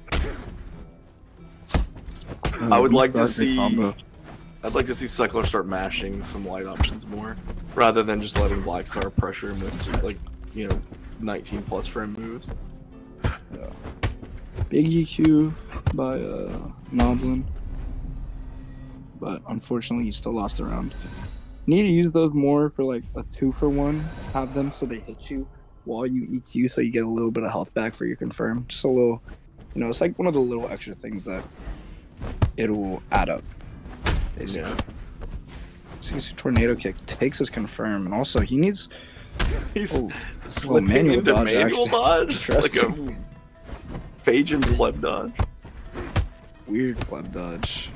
I would like to see. I'd like to see Cycler start mashing some light options more, rather than just letting Blackstar pressure him with 19 plus frame moves. Big EQ by Moblin. But unfortunately, he still lost the round. Need to use those more for like a 2-for-1. Have them so they hit you while you EQ, so you get a little bit of health back for your confirm. Just a little, it's like one of the little extra things that it will add up. Basically. Yeah. Seems tornado kick takes his confirm, and also he needs. He's Oh, slipping manual into dodge, manual actually. dodge, like a Interesting. Phage and pleb dodge. Weird pleb dodge.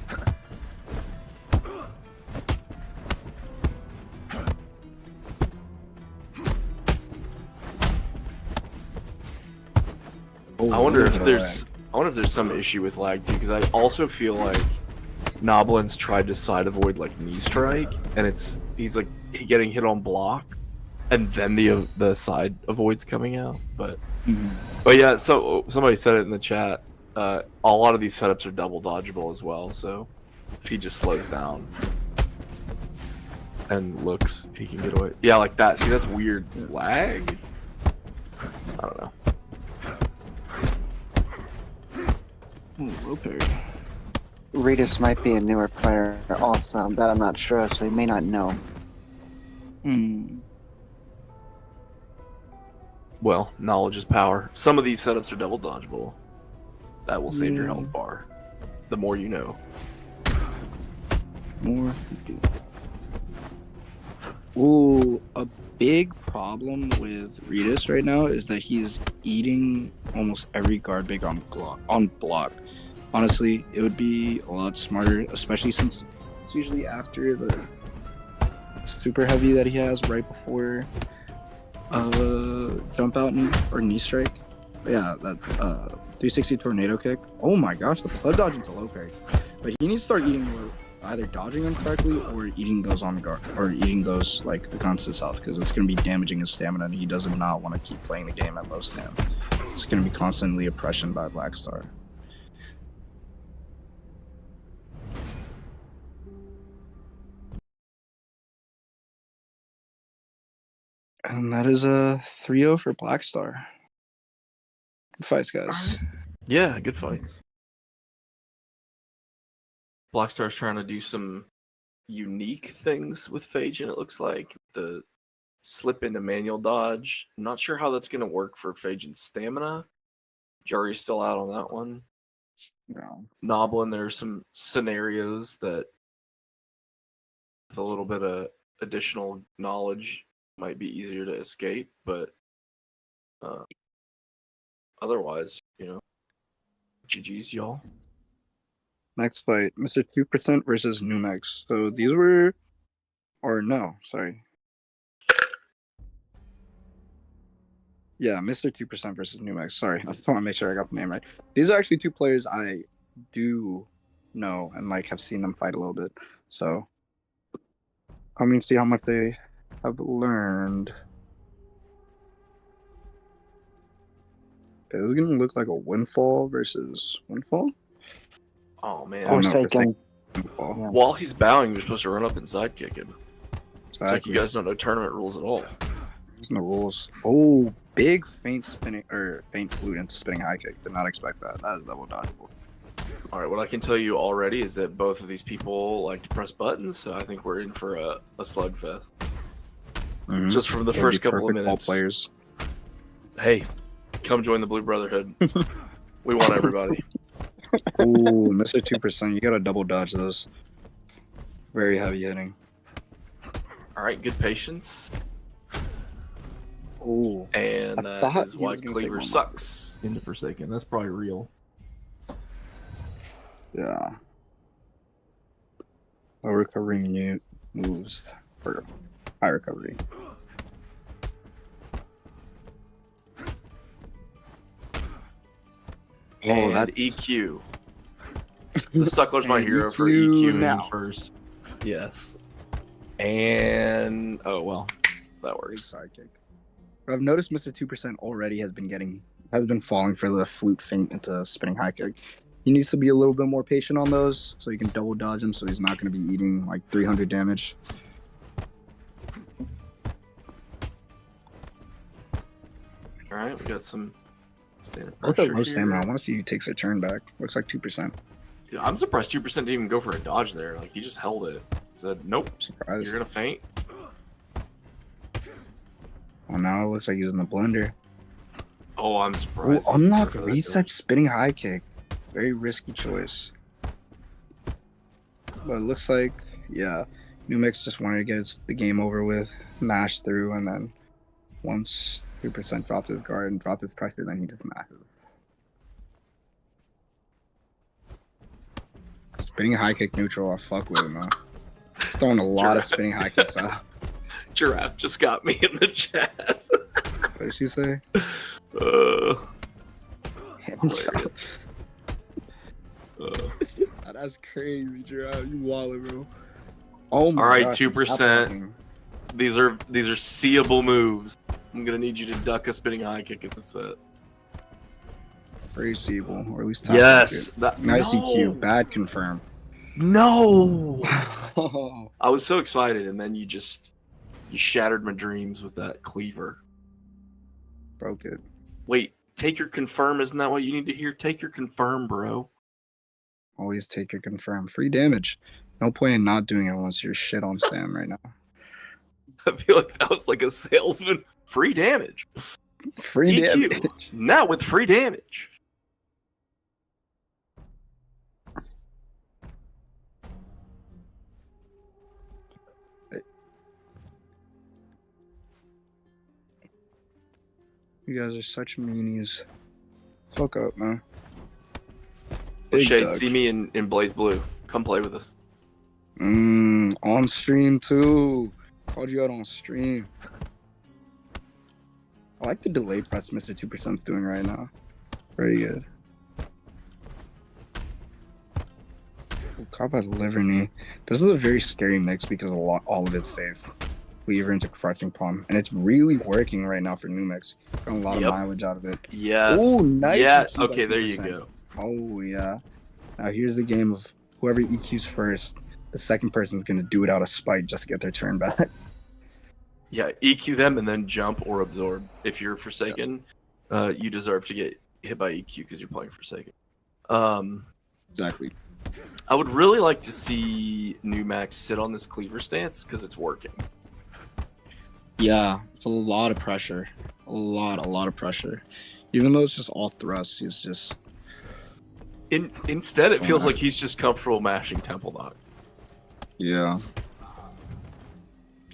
I wonder if there's some issue with lag too, because I also feel like Noblin's tried to side avoid like knee strike, and he's like getting hit on block, and then the side avoid's coming out. But yeah, so somebody said it in the chat. A lot of these setups are double dodgeable as well. So if he just slows down and looks, he can get away. Yeah, like that. See, that's weird lag. I don't know. Low parry. Redis might be a newer player also, that I'm not sure, so he may not know. Well, knowledge is power. Some of these setups are double dodgeable. That will save your health bar. The more you know. More. Ooh, a big problem with Redis right now is that he's eating almost every guard big on block. Honestly, it would be a lot smarter, especially since it's usually after the super heavy that he has right before jump out or knee strike. Yeah, that 360 tornado kick. Oh my gosh, the pleb dodge into low parry. But he needs to start eating more, either dodging them correctly or eating those on guard, or eating those like against his health, because it's going to be damaging his stamina, and he does not want to keep playing the game at low stam. It's going to be constantly oppression by Blackstar. And that is a 3-0 for Blackstar. Good fights, guys. Yeah, good fights. Blackstar's trying to do some unique things with Phajin, it looks like. The slip into manual dodge. I'm not sure how that's going to work for Phajin's stamina. Jari's still out on that one. No. Noblin, there are some scenarios that with a little bit of additional knowledge might be easier to escape, but otherwise, GG's, y'all. Next fight, Mr. 2% versus Numex. So these were, or no, sorry. Yeah, Mr. 2% versus Numex. Sorry, I just want to make sure I got the name right. These are actually two players I do know and have seen them fight a little bit. So I'm going to see how much they have learned. Okay, this is going to look like a Windfall versus Windfall. Oh, man. Oh, no, Forsaken. Windfall. Yeah. While he's bowing, you're supposed to run up and sidekick him. It's like Exactly. you guys don't know tournament rules at all. There's no rules. Oh, big feint spinning, or feint flute into spinning high kick. Did not expect that. That is double dodgeable. All right, what I can tell you already is that both of these people like to press buttons, so I think we're in for a slugfest. Mm-hmm. Just from the first couple of minutes. Players. Hey, come join the Blue Brotherhood. We want everybody. Ooh, Mr. 2%, you gotta double dodge those. Very heavy hitting. All right, good patience. Ooh. And I that thought is he why was gonna take Cleaver one more. sucks into Forsaken. That's probably real. Yeah. Low recovery moves for high recovery. Oh, And that EQ. The Suckler's my And hero for EQ EQ now. first. Yes. And oh well, that big works. sidekick. But I've noticed Mr. 2% already has been falling for the flute feint into spinning high kick. He needs to be a little bit more patient on those so he can double dodge him, so he's not going to be eating like 300 damage. All right, we got some standard Look at pressure low here. stamina. I want to see who takes a turn back. Looks like 2%. Yeah, I'm surprised 2% didn't even go for a dodge there. Like he just held it. Said, "Nope, Surprise. you're gonna faint." Well, now it looks like he's in the blender. Oh, I'm Oh, surprised. unlock For that reset dodge. spinning high kick. Very risky choice. But it looks like, yeah, Numix just wanted to get the game over with, mash through, and then once 2% dropped his guard and dropped his pressure, then he just mashes. Spinning high kick neutral, I fuck with him though. He's throwing a lot of spinning high kicks out. Giraffe just got me in the chat. What did she say? Hilarious. That That's crazy, Gerard. You wallet, bro. Oh my All right, gosh, 2%. These are seeable moves. I'm gonna need you to duck a spinning high kick at the set. Very seeable, or at least tap Yes. block it. Nice EQ. Bad confirm. No. Oh, I was so excited, and then you shattered my dreams with that cleaver. broke it. Wait, take your confirm. Isn't that what you need to hear? Take your confirm, bro. Always take your confirm. Free damage. No point in not doing it unless you're shit on Sam right now. I feel like that was like a salesman. Free damage. Free EQ. damage. Now with free damage. You guys are such meanies. Fuck up, man. Shade, duck. see me in Blaze Blue. Come play with us. On stream too. Called you out on stream. I like the delay press Mr. 2%'s doing right now. Very good. Cop has liver knee. This is a very scary mix because all of it's safe. Weaver into crushing palm, and it's really working right now for New Mix. Got a lot of mileage out of it. Yes. Oh, nice. Yeah. EQ by Okay, there you 2%. go. Oh yeah. Now here's the game of whoever EQs first. The second person's gonna do it out of spite just to get their turn back. Yeah, EQ them and then jump or absorb. If you're Forsaken, you deserve to get hit by EQ because you're playing Forsaken. Exactly. I would really like to see New Max sit on this cleaver stance because it's working. Yeah, it's a lot of pressure. A lot of pressure. Even though it's just all thrusts, he's just... Instead, it feels like he's just comfortable mashing Temple Knock. Yeah.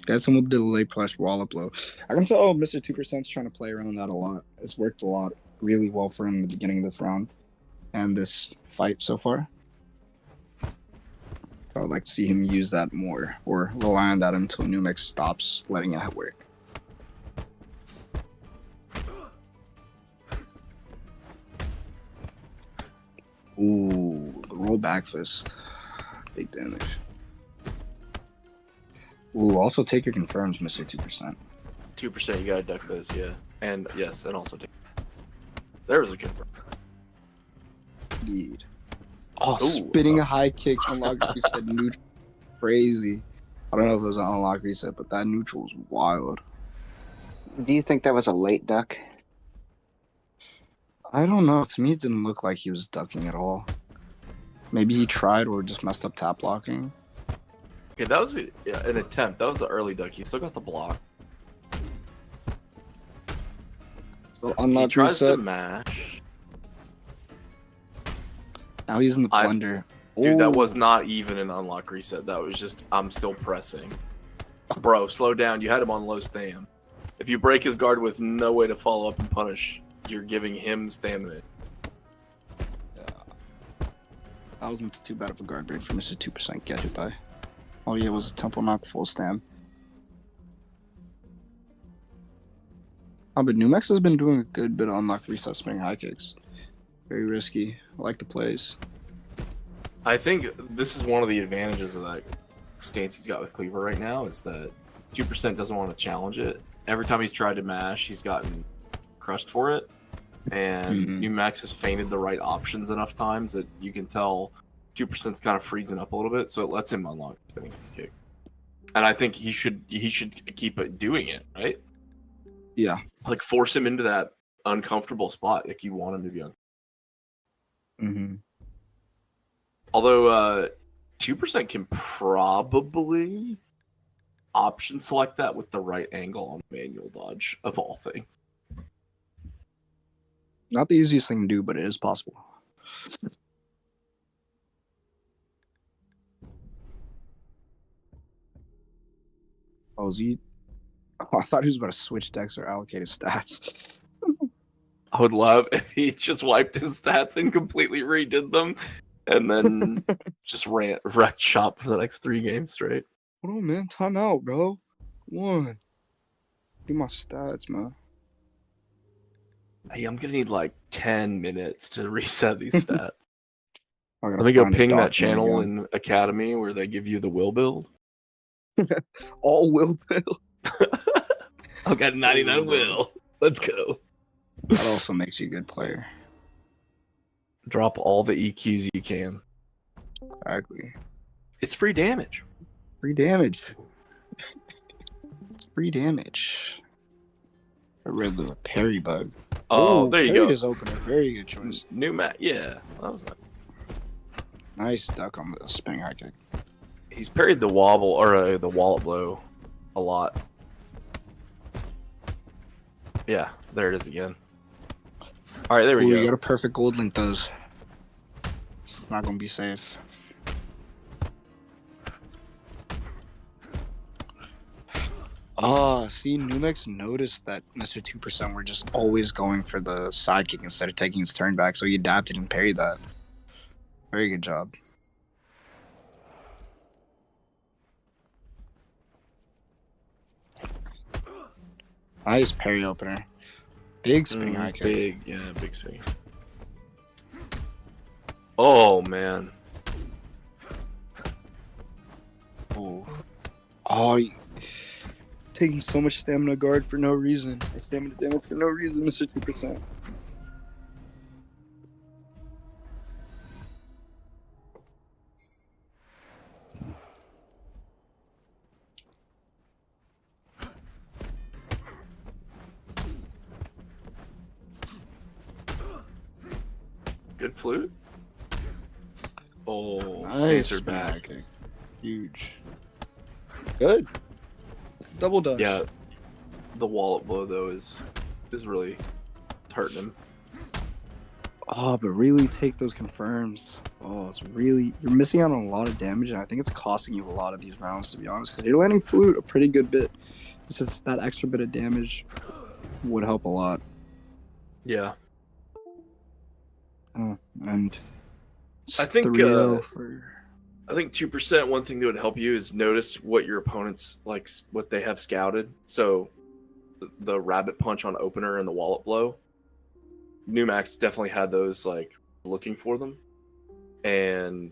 Got some with delay plus wallop blow. I can tell Mr. 2%'s trying to play around that a lot. It's worked a lot, really well for him in the beginning of this round and this fight so far. I would like to see him use that more, or rely on that until New Mix stops letting it work. Ooh, the roll back fist. Big damage. Ooh, also take your confirms, Mr. 2%. 2%, you gotta duck those, yeah. And yes, and also take. There was a confirm. Indeed. Oh, Ooh, spinning a high kick, unlock reset, neutral. Crazy. I don't know if it was an unlock reset, but that neutral was wild. Do you think that was a late duck? I don't know. To me, it didn't look like he was ducking at all. Maybe he tried or just messed up tap blocking. Okay, that was an attempt. That was an early duck. He still got the block. So He unlock tries reset. to mash. Now he's in the blender. Dude, that Ooh. was not even an unlock reset. That was just, I'm still pressing. Bro, slow down. You had him on low stam. If you break his guard with no way to follow up and punish, you're giving him stamina. Yeah. That wasn't too bad of a guard break for Mr. 2% get hit by. Oh yeah, it was a temple knock full stam. Oh, but New Mex has been doing a good bit of unlock reset spinning high kicks. Very risky. I like the plays. I think this is one of the advantages of that stance he's got with Cleaver right now is that 2% doesn't want to challenge it. Every time he's tried to mash, he's gotten crushed for it. And New Max has feinted the right options enough times that you can tell 2%'s kind of freezing up a little bit, so it lets him unlock the spinning kick. And I think he should keep doing it, right? Yeah. Like force him into that uncomfortable spot like you want him to be on. Although 2% can probably option select that with the right angle on manual dodge of all things. Not the easiest thing to do, but it is possible. Oh, is he? Oh, I thought he was about to switch decks or allocate his stats. I would love if he just wiped his stats and completely redid them and then just wrecked shop for the next 3 games straight. Hold on, man. Time out, bro. Come on. Do my stats, man. Hey, I'm gonna need like 10 minutes to reset these stats. I think I'll ping that channel in Academy where they give you the will build. All will build. I've got 99 will. Let's go. That also makes you a good player. Drop all the EQs you can. Exactly. It's free damage. Free damage. Free damage. I read the parry bug. Oh, Ooh, there you parry go. is opener. Very good choice. New map. Yeah, that was nice. Nice duck on the spinning high kick. He's parried the wobble or the wallet blow a lot. Yeah, there it is again. All right, there we Ooh, go. you got a perfect gold link those. It's not gonna be safe. See, Numex noticed that Mr. 2% were just always going for the sidekick instead of taking his turn back, so he adapted and parried that. Very good job. Nice parry opener. Big spinning high kick. Big spinning. Oh man. Ooh. Oh, taking so much stamina guard for no reason. Or stamina damage for no reason, Mr. 2%. Good flute. Oh, Nice answered spinning high back. kick. Huge. Good. Double dutch. Yeah, the wallet blow though is really hurting him. Oh, but really take those confirms. Oh, it's really, you're missing out on a lot of damage, and I think it's costing you a lot of these rounds, to be honest, because you're landing flute a pretty good bit. So that extra bit of damage would help a lot. Yeah, And I think 3-0 for... I think 2%. One thing that would help you is notice what your opponents like, what they have scouted. So the rabbit punch on opener and the wallet blow. Numax definitely had those like looking for them, and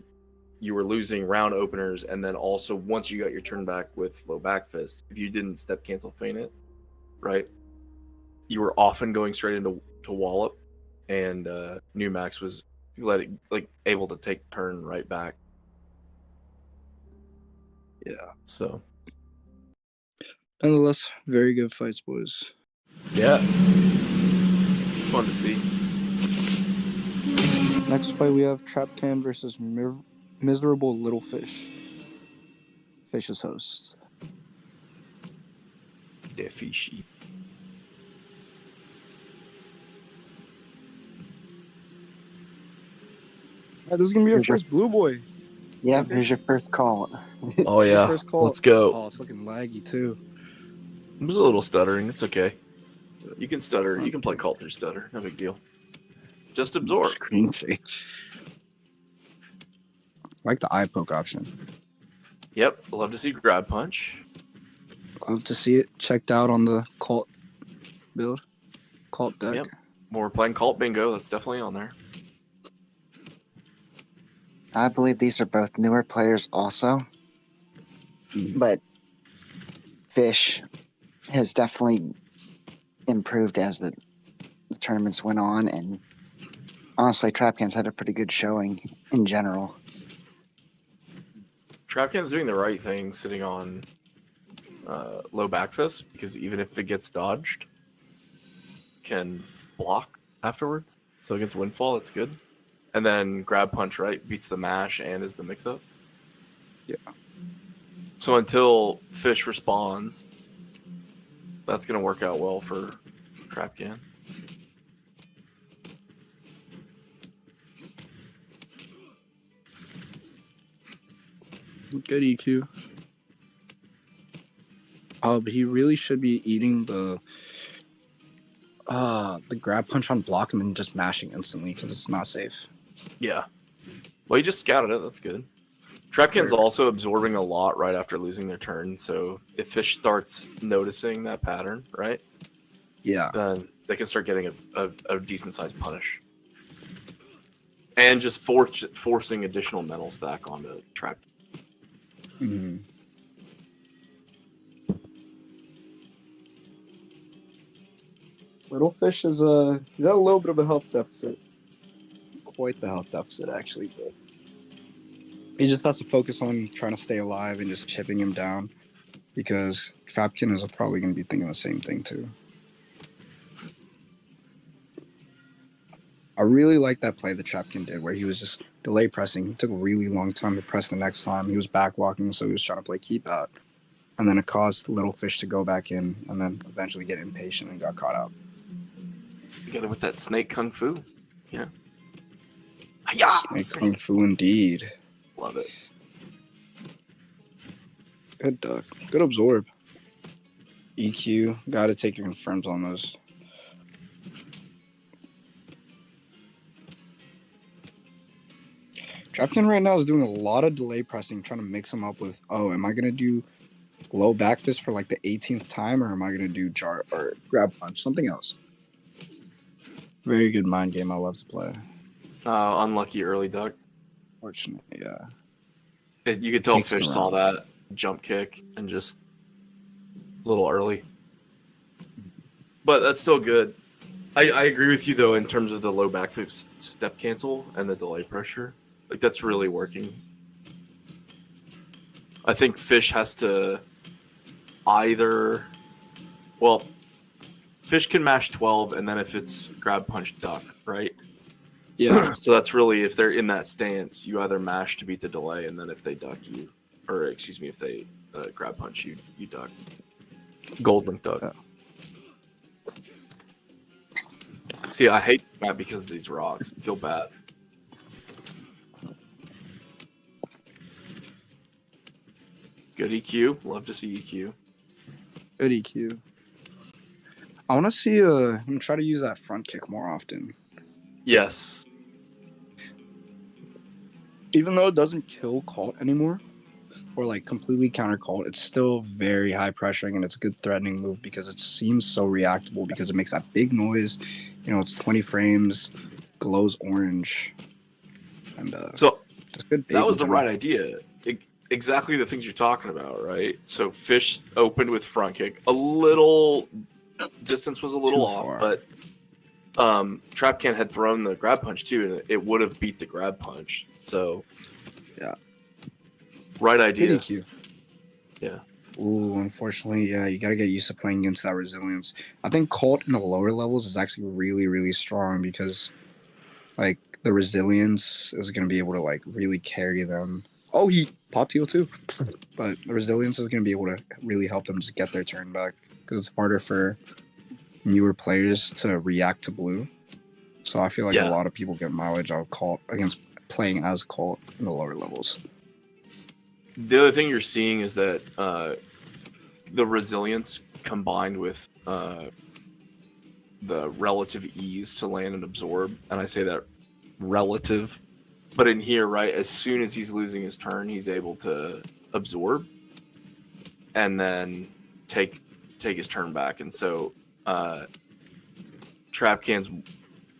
you were losing round openers, and then also once you got your turn back with low back fist, if you didn't step cancel feint it, right, you were often going straight into wallop, and Numax was able to take turn right back. Yeah. So Nonetheless, very good fights, boys. yeah, it's fun to see. Next fight, we have Trap Can versus Miserable Little Fish. Fish is host. The fishy. This is gonna be our Here's your- first blue boy. Yeah, Okay. here's your first call. Oh yeah, First call. let's go. Oh, it's looking laggy too. It was a little stuttering. It's okay. You can stutter. You can play call through stutter. No big deal. Just absorb. Screen fake. I like the eye poke option. Yep. Love to see grab punch. Love to see it checked out on the cult build. Cult deck. Yep. When we're playing cult bingo, that's definitely on there. I believe these are both newer players also. But Fish has definitely improved as the tournaments went on, and honestly, Trapcan's had a pretty good showing in general. Trapcan's doing the right thing sitting on low back fist, because even if it gets dodged, can block afterwards. So against Windfall, it's good. And then grab punch, right, beats the mash and is the mix up. Yeah. So until Fish responds, that's going to work out well for Trapcan. Good EQ. But he really should be eating the grab punch on block and then just mashing instantly because it's not safe. Yeah. Well, you just scouted it. That's good. Trapcan's also absorbing a lot right after losing their turn. So if Fish starts noticing that pattern, right, Yeah. then they can start getting a decent sized punish. And just forcing additional mental stack onto Trap. Mm-hmm. Little Fish is he's got a little bit of a health deficit. Quite the health deficit, actually, but he just has to focus on trying to stay alive and just chipping him down, because Trapkin is probably going to be thinking the same thing too. I really like that play that Trapkin did, where he was just delay pressing. It took a really long time to press the next time. He was back walking, so he was trying to play keep out, and then it caused Little Fish to go back in, and then eventually get impatient and got caught out. You got it with that snake kung fu. Yeah. Yeah. Snake Kung Fu indeed. Love it. Good duck. Good absorb. EQ. Gotta take your confirms on those. Trapkin right now is doing a lot of delay pressing, trying to mix him up with, oh, am I going to do low back fist for like the 18th time, or am I going to do jar or grab punch? Something else. Very good mind game I love to play. Unlucky early duck. Fortunately, yeah. You could tell Takes Fish it saw around. that jump kick and just a little early. But that's still good. I agree with you, though, in terms of the low back flip step cancel and the delay pressure. Like, that's really working. I think Fish has to either... Well, Fish can mash 12, and then if it's grab, punch, duck, right? Yeah. So that's really, if they're in that stance, you either mash to beat the delay, and then if they duck you, or excuse me, if they grab punch you, you duck. Gold link duck. Yeah. See, I hate that because of these rocks. I feel bad. Good EQ. Love to see EQ. Good EQ. I want to see him try to use that front kick more often. Yes. Even though it doesn't kill Colt anymore, or like completely counter Colt, it's still very high pressuring, and it's a good threatening move because it seems so reactable, because it makes that big noise. You know, it's 20 frames, glows orange, and So just good. that was the right idea. Exactly the things you're talking about, right? So Fish opened with front kick. A little distance was a little Too off, far. but Trapcan had thrown the grab punch too, and it would have beat the grab punch. So yeah, right idea. Good EQ. Yeah. Ooh, unfortunately, yeah, you gotta get used to playing against that resilience. I think Colt in the lower levels is actually really, really strong, because like the resilience is gonna be able to like really carry them. Oh, he popped heal too, but the resilience is gonna be able to really help them just get their turn back, because it's harder for newer players to react to blue. So I feel like a lot of people get mileage out of Colt against playing as Colt in the lower levels. The other thing you're seeing is that the resilience combined with the relative ease to land and absorb, and I say that relative, but in here, right, as soon as he's losing his turn, he's able to absorb and then take his turn back. And so Trapcan's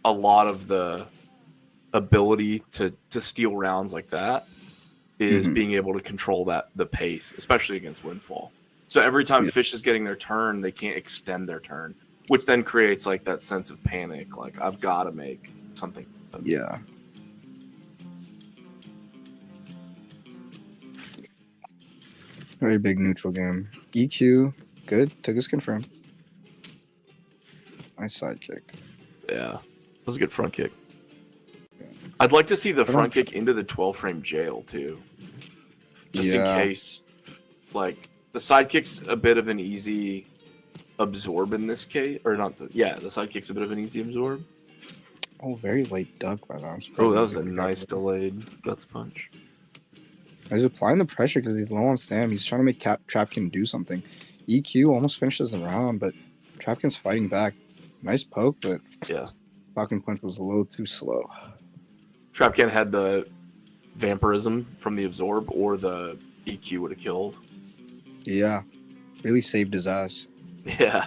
a lot of the ability to steal rounds like that is being able to control the pace, especially against Windfall. So every time Fish is getting their turn, they can't extend their turn, which then creates like that sense of panic, like I've got to make something. Yeah. Very big neutral game. EQ, good. Took his confirm. Nice side kick. Yeah, that was a good front kick. I'd like to see the front kick into the 12 frame jail too. Just in case, like, the side kick's a bit of an easy absorb in this case, or not the side kick's a bit of an easy absorb. Oh, very late duck by that. Oh, that was a nice delayed guts punch. He's applying the pressure because he's low on stam. He's trying to make Trapkin do something. EQ almost finishes the round, but Trapkin's fighting back. Nice poke, but Falcon Punch was a little too slow. Trapcan had the vampirism from the absorb, or the EQ would have killed. Yeah, really saved his ass. Yeah,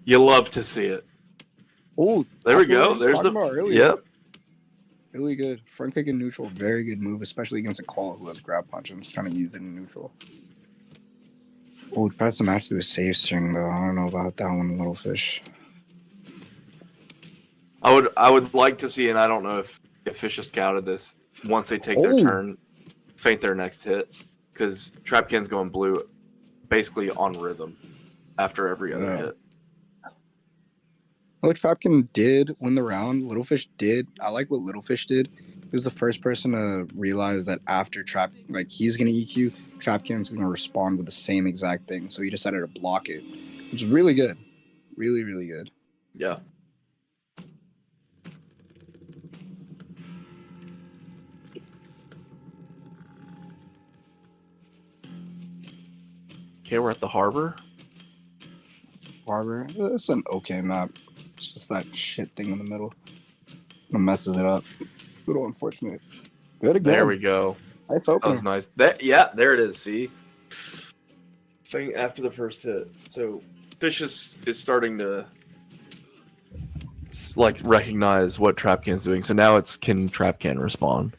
you love to see it. Oh, there we go. There's the earlier. Yep. Really good. Front kick in neutral, very good move, especially against a call who has grab punch and is trying to use it in neutral. Oh, tried to match to a save string though. I don't know about that one, little fish. I would like to see, and I don't know if Fish has scouted this. Once they take their Oh. turn, feint their next hit, because Trapcan's going blue, basically on rhythm after every other hit. What Trapkin did win the round, Littlefish did. I like what Littlefish did. He was the first person to realize that after he's gonna EQ, Trapkin's gonna respond with the same exact thing. So he decided to block it, which is really good, really really good. Yeah. Okay, we're at the harbor. Harbor, it's an okay map. It's just that shit thing in the middle. It messes it up. Little unfortunate. Good again. There we go. Nice That opener. was nice. There it is. See, thing after the first hit. So Fish is starting to recognize what Trapcan's doing. So now can Trapcan respond?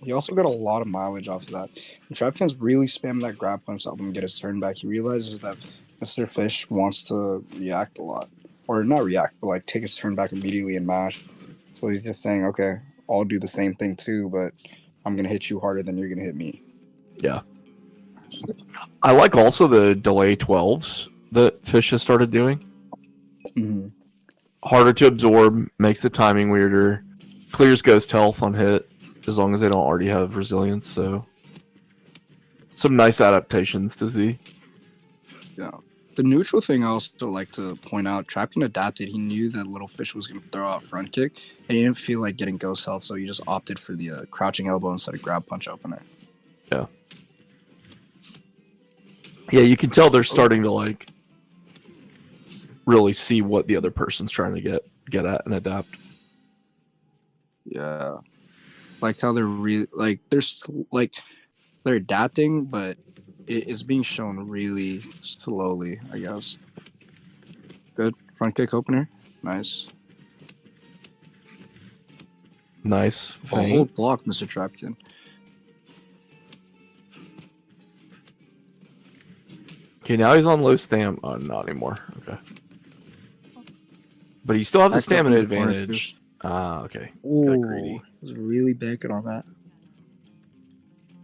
He also got a lot of mileage off of that. And Trapcan's really spammed that grab punch to help him get his turn back. He realizes that Mr. Fish wants to react a lot. Or not react, but take his turn back immediately and mash. So he's just saying, okay, I'll do the same thing too, but I'm going to hit you harder than you're going to hit me. Yeah. I like also the delay 12s that Fish has started doing. Mm-hmm. Harder to absorb, makes the timing weirder, clears ghost health on hit, as long as they don't already have resilience. So some nice adaptations to see. Yeah. The neutral thing I also like to point out, Trapkin adapted. He knew that Little Fish was going to throw out front kick, and he didn't feel like getting ghost health, so he just opted for the crouching elbow instead of grab punch opener. Yeah. Yeah, you can tell they're starting to really see what the other person's trying to get at and adapt. Yeah. Like how they're they're adapting, but it's being shown really slowly, I guess. Good front kick opener, nice. Nice. Oh, hold block, Mr. Trapkin. Okay, now he's on low stam. Oh, not anymore. Okay. But you still have the stamina advantage. Ah, okay. Got greedy. Was really banking on that.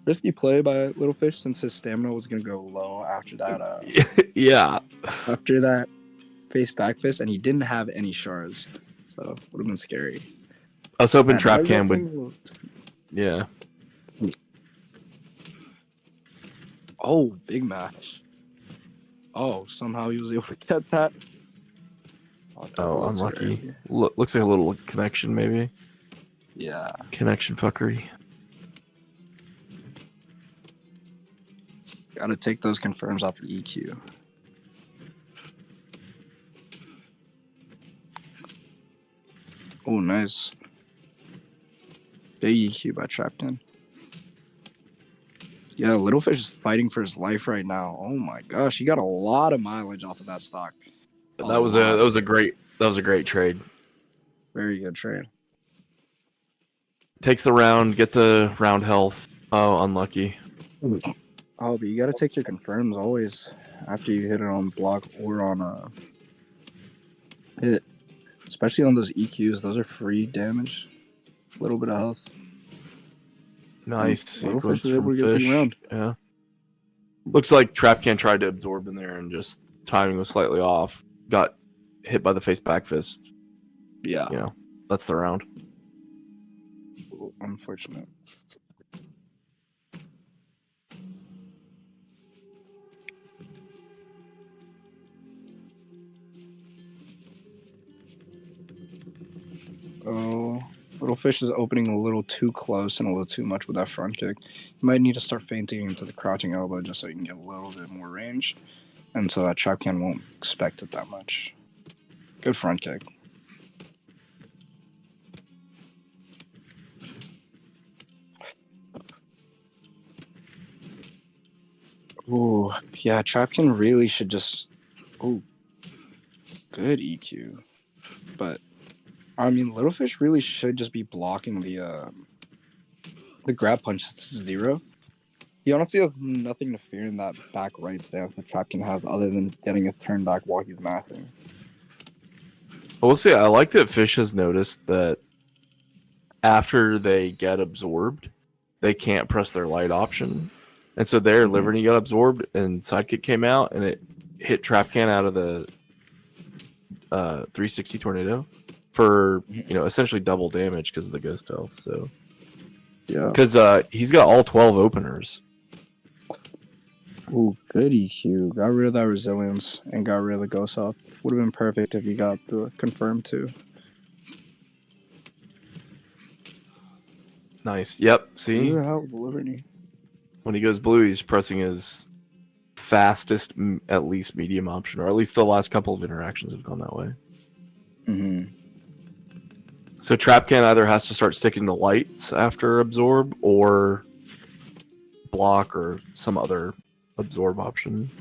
Risky play by Little Fish since his stamina was gonna go low after that. Yeah. After that face back fist, and he didn't have any shards, so would have been scary. I was hoping Trapcan would. Yeah. Oh, big match. Oh, somehow he was able to get that. Oh, unlucky. Looks like a little connection, maybe. Yeah. Connection fuckery. Gotta take those confirms off of EQ. Oh, nice. Big EQ by Trapkin. Yeah, Littlefish is fighting for his life right now. Oh my gosh, he got a lot of mileage off of that stock. That was a great trade. Very good trade. Takes the round, get the round health. Oh, unlucky. Oh, but you gotta take your confirms always after you hit it on block or on a hit. Especially on those EQs, those are free damage. A little bit of health. Nice Littlefish sequence was able from to get the Fish. round. Yeah. Looks like Trapcan tried to absorb in there and just timing was slightly off. Got hit by the face back fist. Yeah. You know, that's the round. Unfortunate. Oh, Little Fish is opening a little too close and a little too much with that front kick. You might need to start feinting into the crouching elbow just so you can get a little bit more range. And so that Trapcan won't expect it that much. Good front kick. Ooh, yeah, Trapkin really should just... Ooh, good EQ. But I mean, Littlefish really should just be blocking the grab punch 0. You honestly have nothing to fear in that back right there the Trapkin has other than getting his turn back while he's mathing. I will say I like that Fish has noticed that after they get absorbed, they can't press their light option. And so there, Liberty got absorbed and Sidekick came out and it hit Trapcan out of the 360 tornado for, essentially double damage because of the ghost health. So, yeah. Because he's got all 12 openers. Ooh, good EQ. Got rid of that resilience and got rid of the ghost health. Would have been perfect if you got the confirmed too. Nice. Yep. See? Who the hell with the Liberty? When he goes blue, he's pressing his fastest, at least medium option, or at least the last couple of interactions have gone that way. Mm-hmm. So Trapcan either has to start sticking to lights after absorb, or block, or some other absorb option.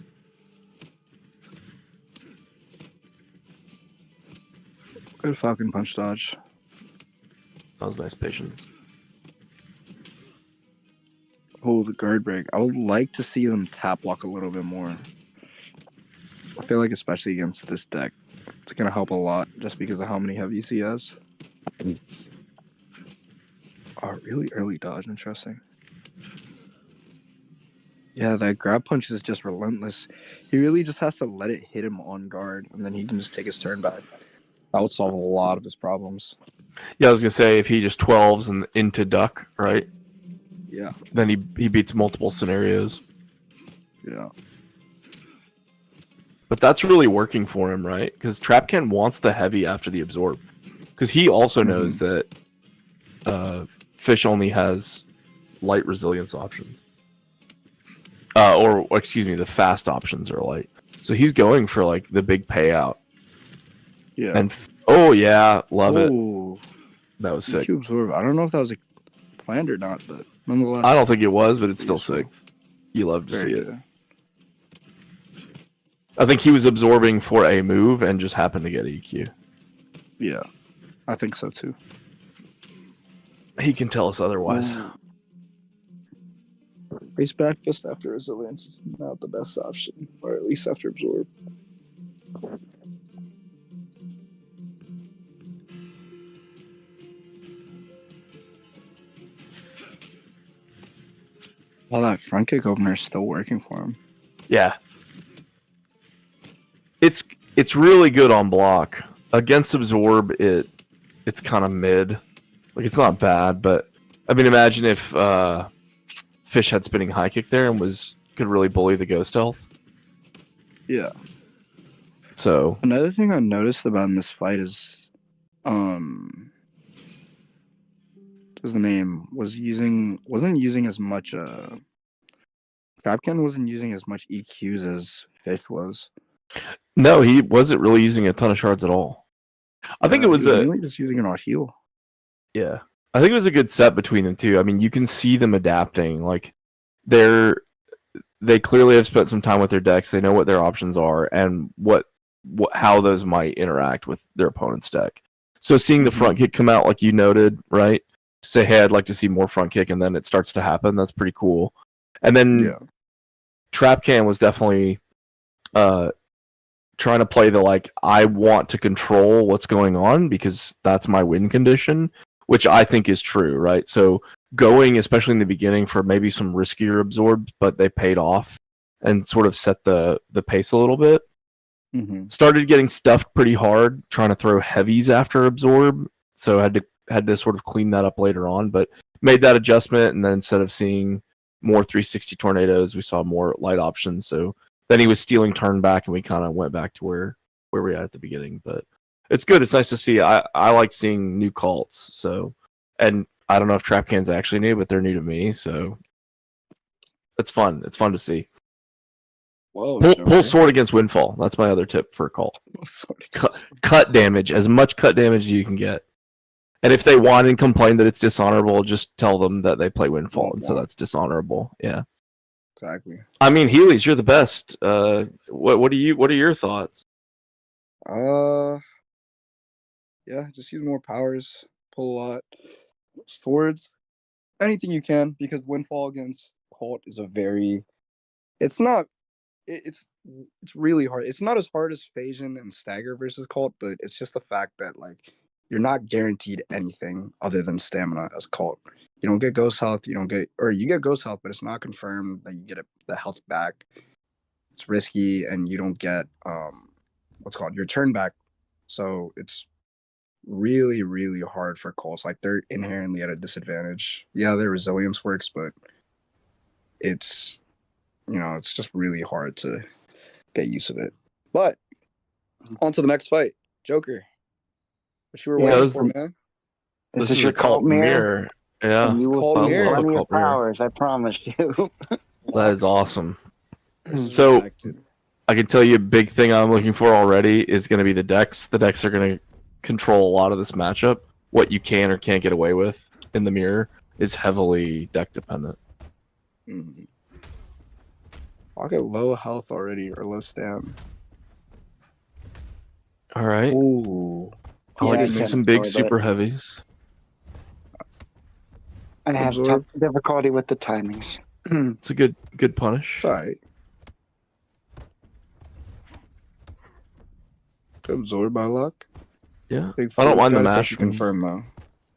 Good Falcon Punch dodge. That was nice patience. Oh, the guard break. I would like to see them tap block a little bit more. I feel like especially against this deck, it's going to help a lot just because of how many heavies he has. Oh, really early dodge. Interesting. Yeah, that grab punch is just relentless. He really just has to let it hit him on guard, and then he can just take his turn back. That would solve a lot of his problems. Yeah, I was going to say, if he just 12s and into duck, right? Yeah. Then he beats multiple scenarios. Yeah. But that's really working for him, right? Because Trapcan wants the heavy after the absorb. Because he also knows that Fish only has light resilience options. Or excuse me, the fast options are light. So he's going for like the big payout. Yeah. And oh yeah, love it. Ooh. That was sick. EQ absorb. I don't know if that was planned or not, but nonetheless. I don't think it was, but it's still sick. You love to see it. Good. I think he was absorbing for a move and just happened to get EQ. Yeah, I think so too. He can tell us otherwise. Race back fist after resilience is not the best option, or at least after absorb. Well, that front kick opener is still working for him. Yeah. It's really good on block. Against absorb, it's kind of mid. Like, it's not bad, but I mean, imagine if Fish had spinning high kick there and could really bully the ghost health. Yeah. So another thing I noticed about in this fight is, his name wasn't using as much. Trapkin wasn't using as much EQs as Fish was. no, he wasn't really using a ton of shards at all. I think it was mainly just using it on heal. Yeah. I think it was a good set between them too. I mean, you can see them adapting. Like they clearly have spent some time with their decks. They know what their options are and how those might interact with their opponent's deck. So seeing the front kick come out like you noted, right? Say, hey, I'd like to see more front kick, and then it starts to happen. That's pretty cool. And then Trapcan was definitely trying to play the like, I want to control what's going on because that's my win condition, which I think is true, right? So going, especially in the beginning, for maybe some riskier absorbs, but they paid off and sort of set the pace a little bit. Started getting stuffed pretty hard, trying to throw heavies after absorb, so had to sort of clean that up later on, but made that adjustment, and then instead of seeing more 360 tornadoes, we saw more light options. So then he was stealing turn back, and we kind of went back to where we had at the beginning. But it's good. It's nice to see. I like seeing new cults. So, and I don't know if Trapcan's actually new, but they're new to me. So it's fun. It's fun to see. Whoa, pull sword against Windfall. That's my other tip for a cult. Cut damage, as much cut damage as you can get. And if they whine and complain that it's dishonorable, just tell them that they play Windfall, and so that's dishonorable. Yeah, exactly. I mean, Heelys, you're the best. What are your thoughts? Yeah, just use more powers, pull a lot, swords, anything you can, because Windfall against Colt is a very. It's not. It's really hard. It's not as hard as Phasian and Stagger versus Colt, but it's just the fact that like you're not guaranteed anything other than stamina as Colt. You don't get ghost health. You don't get, or you get ghost health, but it's not confirmed that you get the health back. It's risky, and you don't get what's called your turn back. So it's really, really hard for Colts. Like they're inherently at a disadvantage. Yeah, their resilience works, but it's it's just really hard to get use of it. But on to the next fight, Joker. What you were Yeah, waiting this- for, man? This is is your a cult cult mirror, Yeah, and you will Cult see mirror. plenty of Cult mirror. powers. I promise you. That is awesome. This So- is acted. I can tell you a big thing I'm looking for already is going to be the decks. The decks are going to control a lot of this matchup. What you can or can't get away with in the mirror is heavily deck dependent. Mhm. I'll get low health already or low stam. All right. Ooh. I like Yeah, to I see can some big absorb it. super heavies. I have Absorb. difficulty with the timings. It's a good punish. It's alright. Absorbed by luck. Yeah. Big I don't four. mind the Gotta take mash your from- confirm though.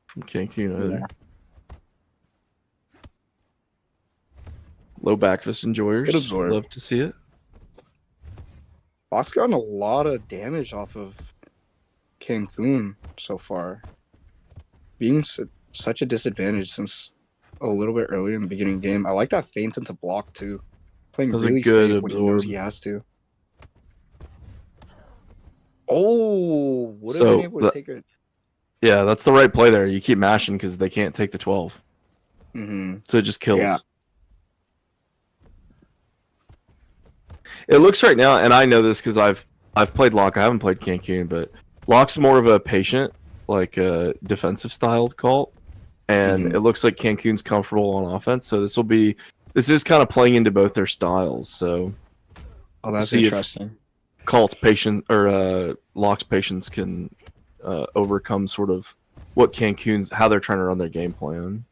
From Cancun either. Yeah. Low back fist enjoyers. Good absorb. Love to see it. Fox gotten a lot of damage off of Cancun so far. Being such a disadvantage since a little bit earlier in the beginning of the game. I like that feint into block too. Playing That was a really good safe when he knows absorb. he has to. Oh, would have So, been able to the- take it. Yeah, that's the right play there. You keep mashing because they can't take the 12. Mm-hmm. So it just kills. Yeah. It looks right now, and I know this because I've played Locke. I haven't played Cancun, but Locke's more of a patient, like a defensive styled cult, and Mhm. it looks like Cancun's comfortable on offense. So this is kind of playing into both their styles. So Oh, that's See if- interesting. Cult's patient or Locke's patience can overcome sort of what Cancun's how they're trying to run their game plan.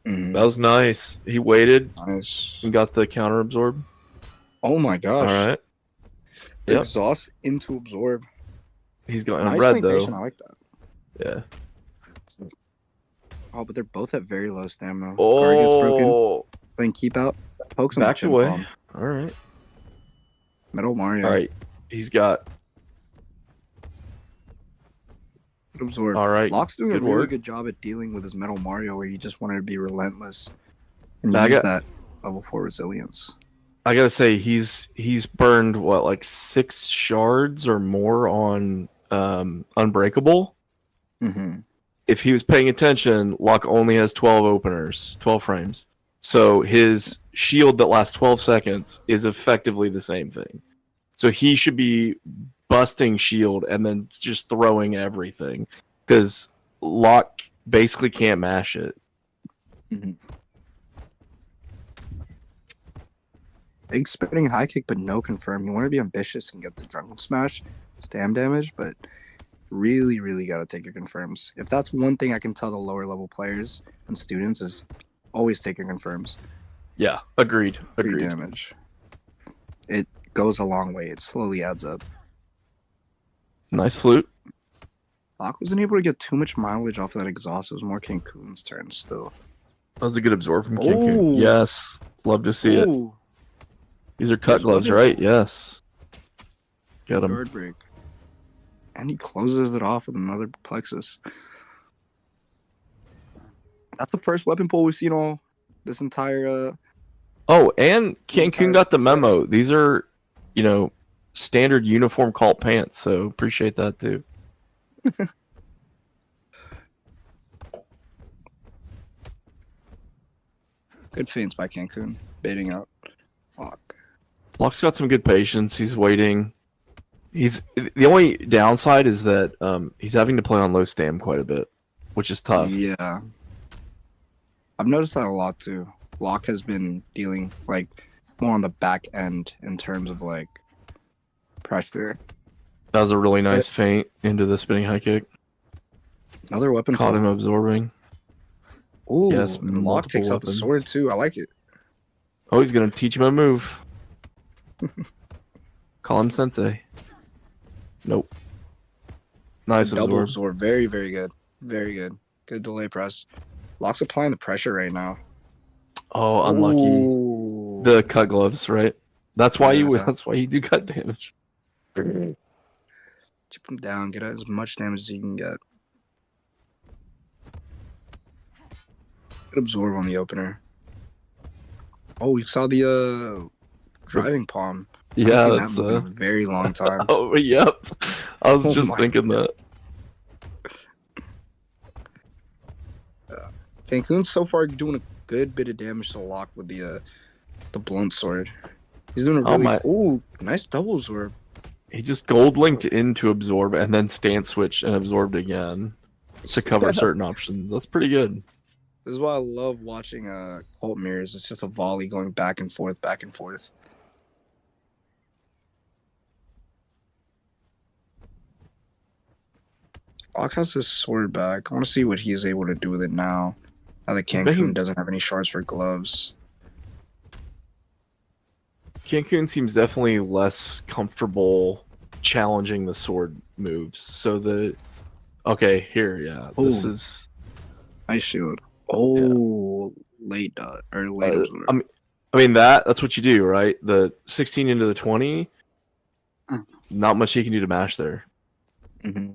Mhm. That was nice. He waited Nice. and got the counter absorb. Oh my gosh. All right. Yep. Exhaust into absorb. He's going Nice red playing though. patient, I like that. Yeah. Oh, but they're both at very low stamina. Guard gets broken. Oh. Playing keep out. Pokes him Back with chin away. palm. All right. Metal Mario. All right. He's got. Absorb. All right. Locke's doing Good a really work. good job at dealing with his Metal Mario, where he just wanted to be relentless and I use got- that level 4 resilience. I gotta say he's burned what like 6 shards or more on Unbreakable. Mm-hmm. If he was paying attention, Locke only has 12 openers, 12 frames. So his shield that lasts 12 seconds is effectively the same thing. So he should be busting shield and then just throwing everything because Locke basically can't mash it. Mm-hmm. Big spinning high kick, but no confirm. You want to be ambitious and get the drunken smash, stam damage, but really, really got to take your confirms. If that's one thing I can tell the lower level players and students is always take your confirms. Yeah, agreed. Free Agreed. damage. It goes a long way. It slowly adds up. Nice flute. Locke wasn't able to get too much mileage off of that exhaust. It was more Cancun's turn still. That was a good absorb from Cancun. Ooh. Yes, love to see it. Ooh, These are cut There's gloves, one. right? Yes. Got him. guard break. And he closes it off with another plexus. That's the first weapon pull we've seen all this entire Oh, and Cancun entire got the set. memo. These are, standard uniform cult pants. So appreciate that too. good feints by Cancun, baiting out Locke. Locke's got some good patience. He's waiting. The only downside is that he's having to play on low stam quite a bit, which is tough. Yeah. I've noticed that a lot too. Locke has been dealing more on the back end in terms of pressure. That was a really nice feint into the spinning high kick. Another weapon. Caught him absorbing. Ooh, Yes, and Locke multiple takes out the weapons. sword too. I like it. Oh, he's gonna teach him a move. Call him sensei. Nope. Nice Double absorb. absorb. Very, very good. Very good. Good delay press. Locke's applying the pressure right now. Oh, unlucky. Ooh. The cut gloves, right? That's why you. Yeah. That's why you do cut damage. Chip him down. Get as much damage as you can get. Good absorb on the opener. Oh, we saw the driving palm. Yeah, I've seen that's that move in a very long time. Oh, yep. I was Oh just my thinking that. Cancun's so far doing a good bit of damage to Locke with the blunt sword. He's doing a Oh really my- ooh, nice double absorb. He just gold linked into absorb and then stance switch and absorbed again to cover certain options. That's pretty good. This is why I love watching Cult Mirrors. It's just a volley going back and forth, back and forth. Locke has his sword back. I want to see what he's able to do with it now. Now that Cancun making- doesn't have any shards for gloves. Cancun seems definitely less comfortable challenging the sword moves. So the here, yeah, this Ooh. is. Nice shield. Oh, late dot or late absorb. I mean that's what you do, right? The 16 into the 20. Mm. Not much he can do to mash there. Mm-hmm.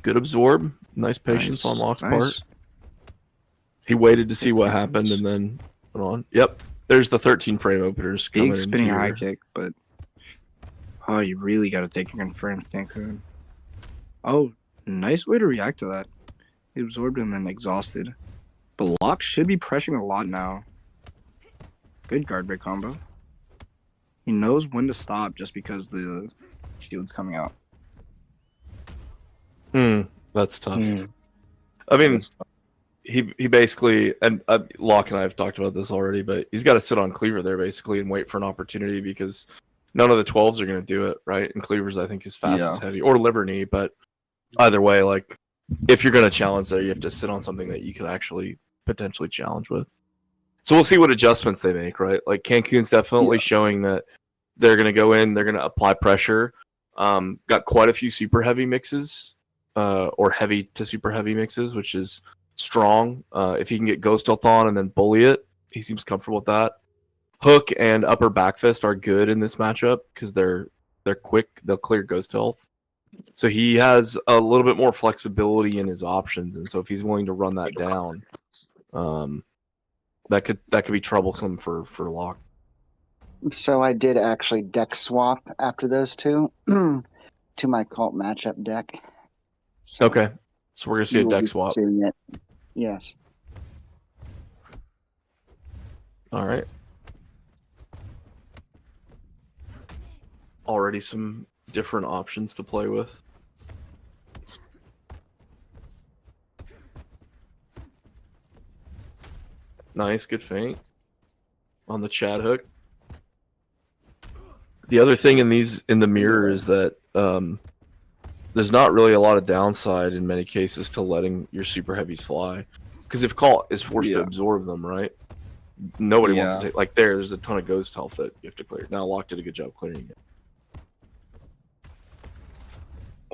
Good absorb. Nice patience on Locke's nice. part. He waited to see what Nice. happened and then went on. Yep. There's the 13 frame openers coming Big spinning into high your- kick, but oh, you really got to take your confirmed Cancun. Oh, nice way to react to that. He absorbed and then exhausted. But Locke should be pressuring a lot now. Good guard break combo. He knows when to stop just because the shield's coming out. That's tough. Hmm. I mean, he basically, and Locke and I have talked about this already, but he's got to sit on Cleaver there basically and wait for an opportunity because none of the 12s are going to do it, right? And Cleaver's, I think, is fast as heavy, or liver knee, but either way, like, if you're going to challenge there, you have to sit on something that you can actually potentially challenge with. So we'll see what adjustments they make, right? Like, Cancun's definitely showing that they're going to go in, they're going to apply pressure. Got quite a few super heavy mixes, or heavy to super heavy mixes, which is strong. If he can get Ghost Health on and then bully it, he seems comfortable with that. Hook and upper back fist are good in this matchup because they're quick. They'll clear Ghost Health. So he has a little bit more flexibility in his options, and so if he's willing to run that down, that could be troublesome for Locke. So I did actually deck swap after those two to my cult matchup deck. So Okay, so we're gonna see you a will deck be swap. seeing it. Yes. All right. Already some different options to play with. Nice, good feint on the Chad hook. The other thing in the mirror is that there's not really a lot of downside in many cases to letting your super heavies fly, because if Call is forced to absorb them, right? Nobody wants to take like there's a ton of ghost health that you have to clear. Now Locke did a good job clearing it.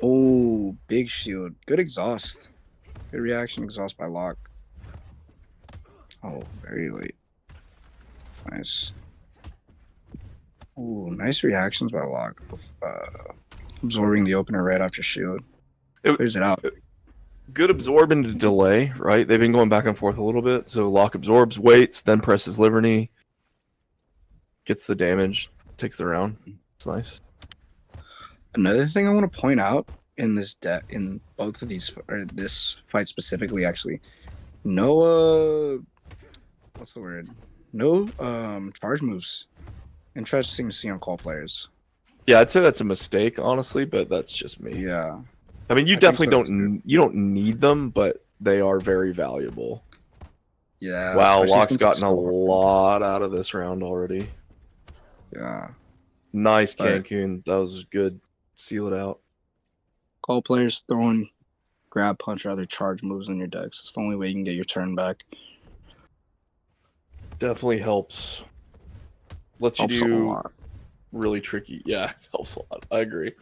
Oh, big shield. Good exhaust. Good reaction exhaust by Locke. Oh, very late. Nice. Oh, nice reactions by Locke. Absorbing the opener right after shield. Clears it out. Good absorb into delay, right? They've been going back and forth a little bit. So Locke absorbs, waits, then presses liver knee, gets the damage, takes the round. It's nice. Another thing I want to point out in this deck, in both of these, or this fight specifically, actually, no, what's the word? No, charge moves. Interesting to see on call players. Yeah, I'd say that's a mistake, honestly, but that's just me. Yeah. I mean, you I think definitely so, don't need them, but they are very valuable. Yeah. Wow, especially Locke's since it's gotten a so- lot out of this round already. Yeah. Nice, But- Cancun. That was good. Seal it out. Call players throwing grab, punch, or other charge moves in your decks. It's the only way you can get your turn back. Definitely helps. Lets you Helps a do lot. really tricky. Yeah, it helps a lot. I agree.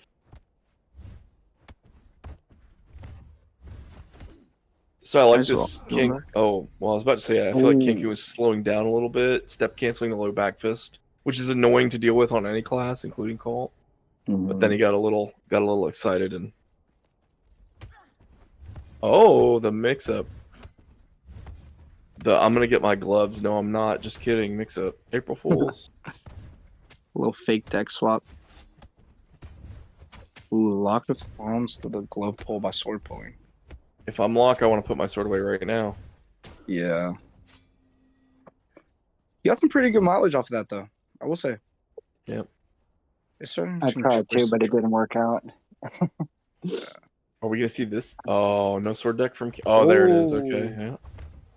So I like Nice this roll. King. Oh, well, I was about to say, I feel like Cancun Ooh. was slowing down a little bit, step canceling the low back fist, which is annoying to deal with on any class, including Call. But then he got a little excited and oh, the mix up. I'm gonna get my gloves. No, I'm not. Just kidding. Mix up. April Fools. A little fake deck swap. Ooh, lock the palms to the glove pull by sword pulling. If I'm Locke, I want to put my sword away right now. Yeah. You got some pretty good mileage off of that, though. I will say. Yep. It's starting I to tried to, but it didn't work out. Are we gonna see this? Oh, no sword deck from. Oh, there it is. Okay. Oh. Yeah.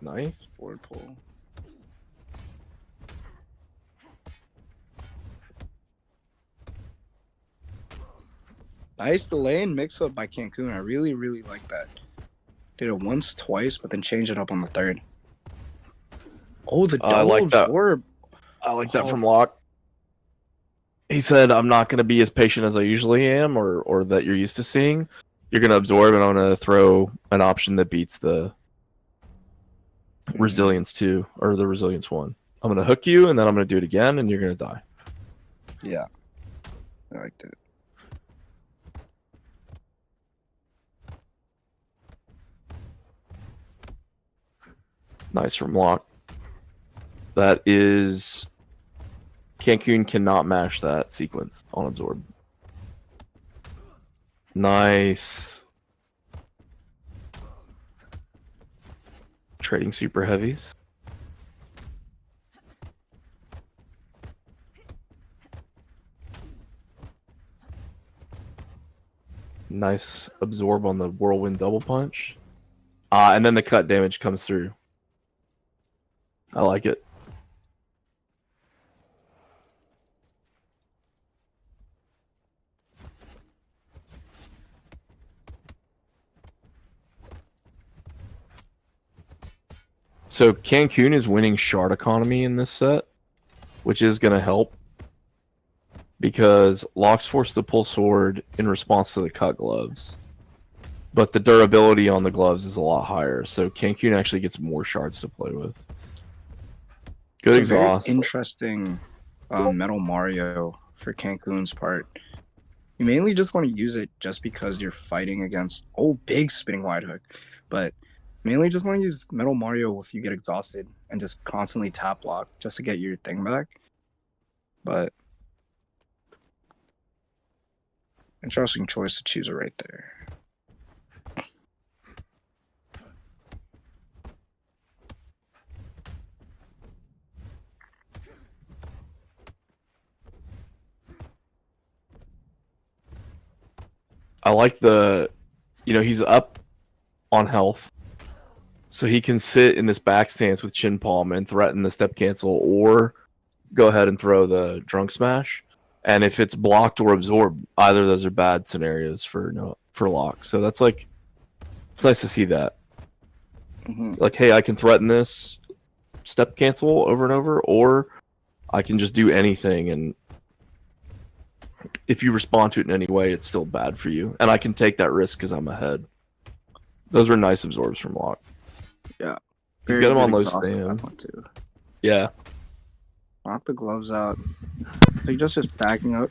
Nice. Sword pull. Nice delay and mix up by Cancun. I really, really like that. Did it once, twice, but then changed it up on the third. Oh, the I double like that. absorb. I like that Oh. from Locke. He said, "I'm not going to be as patient as I usually am, or that you're used to seeing. You're going to absorb, and I'm going to throw an option that beats the resilience 2 or the resilience 1. I'm going to hook you, and then I'm going to do it again, and you're going to die." Yeah. I liked it. Nice from Locke. That is. Cancun cannot mash that sequence on absorb. Nice. Trading super heavies. Nice absorb on the whirlwind double punch. And then the cut damage comes through. I like it. So Cancun is winning shard economy in this set, which is going to help because Locke's forced to pull sword in response to the cut gloves. But the durability on the gloves is a lot higher, so Cancun actually gets more shards to play with. Good It's a very exhaust. interesting Metal Mario for Cancun's part. You mainly just want to use it just because you're fighting against big spinning wide hook, but mainly just want to use Metal Mario if you get exhausted and just constantly tap lock just to get your thing back. But interesting choice to choose it right there. I like he's up on health. So he can sit in this back stance with chin palm and threaten the step cancel or go ahead and throw the drunk smash. And if it's blocked or absorbed, either of those are bad scenarios for Locke. So that's it's nice to see that. Mm-hmm. Like, hey, I can threaten this step cancel over and over, or I can just do anything, and if you respond to it in any way, it's still bad for you. And I can take that risk because I'm ahead. Those were nice absorbs from Locke. Yeah. He's Very got him good on low exhaust on stand. that one too. Yeah. Knock the gloves out. So you just backing up,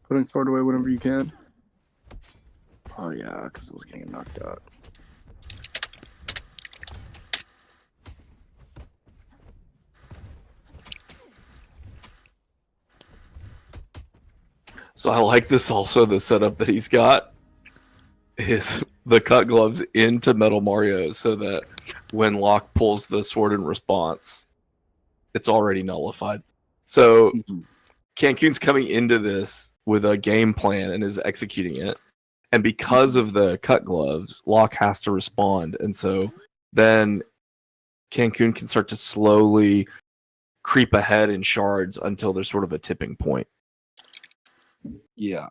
putting sword away whenever you can. Oh yeah, because it was getting knocked out. So I like this also, the setup that he's got is the cut gloves into Metal Mario so that when Locke pulls the sword in response, it's already nullified. So Cancun's coming into this with a game plan and is executing it. And because of the cut gloves, Locke has to respond. And so then Cancun can start to slowly creep ahead in shards until there's sort of a tipping point. Yeah.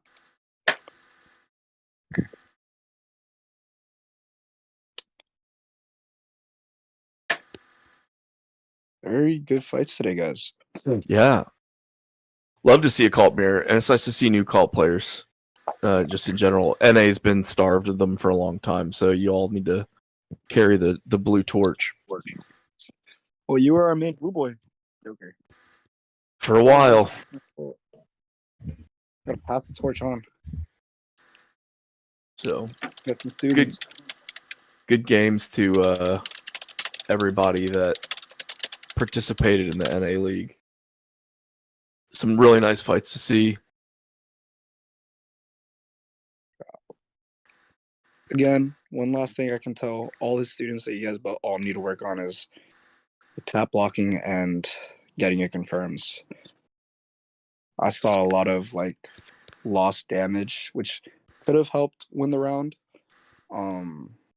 Very good fights today, guys. Yeah. Love to see a cult mirror, and it's nice to see new cult players. Just in general, NA's been starved of them for a long time, so you all need to carry the blue torch Well, you were our main blue boy. Joker. for a while. Gotta pass the torch on. So Get some students. good games to everybody that participated in the NA League. Some really nice fights to see. Again, one last thing I can tell all the students that you guys all need to work on is the tap blocking and getting your confirms. I saw a lot of like lost damage, which could have helped win the round.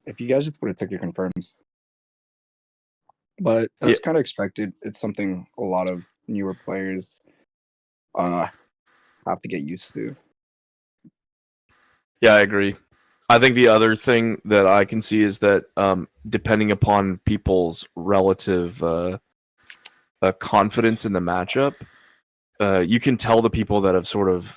If you guys just would have took your confirms. But that's kind of expected. It's something a lot of newer players have to get used to. Yeah, I agree. I think the other thing that I can see is that depending upon people's relative confidence in the matchup, you can tell the people that have sort of,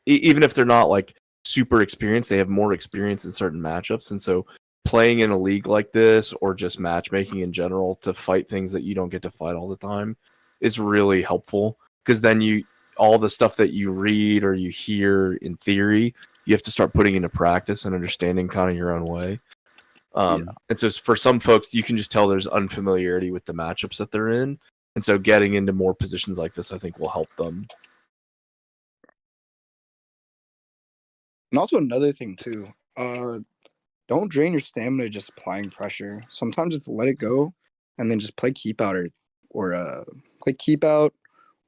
even if they're not like super experienced, they have more experience in certain matchups. And so playing in a league like this or just matchmaking in general to fight things that you don't get to fight all the time is really helpful, because then all the stuff that you read or you hear in theory, you have to start putting into practice and understanding kind of your own way. And so for some folks, you can just tell there's unfamiliarity with the matchups that they're in. And so getting into more positions like this, I think, will help them. And also another thing too, don't drain your stamina just applying pressure. Sometimes just let it go and then just play keep out or play keep out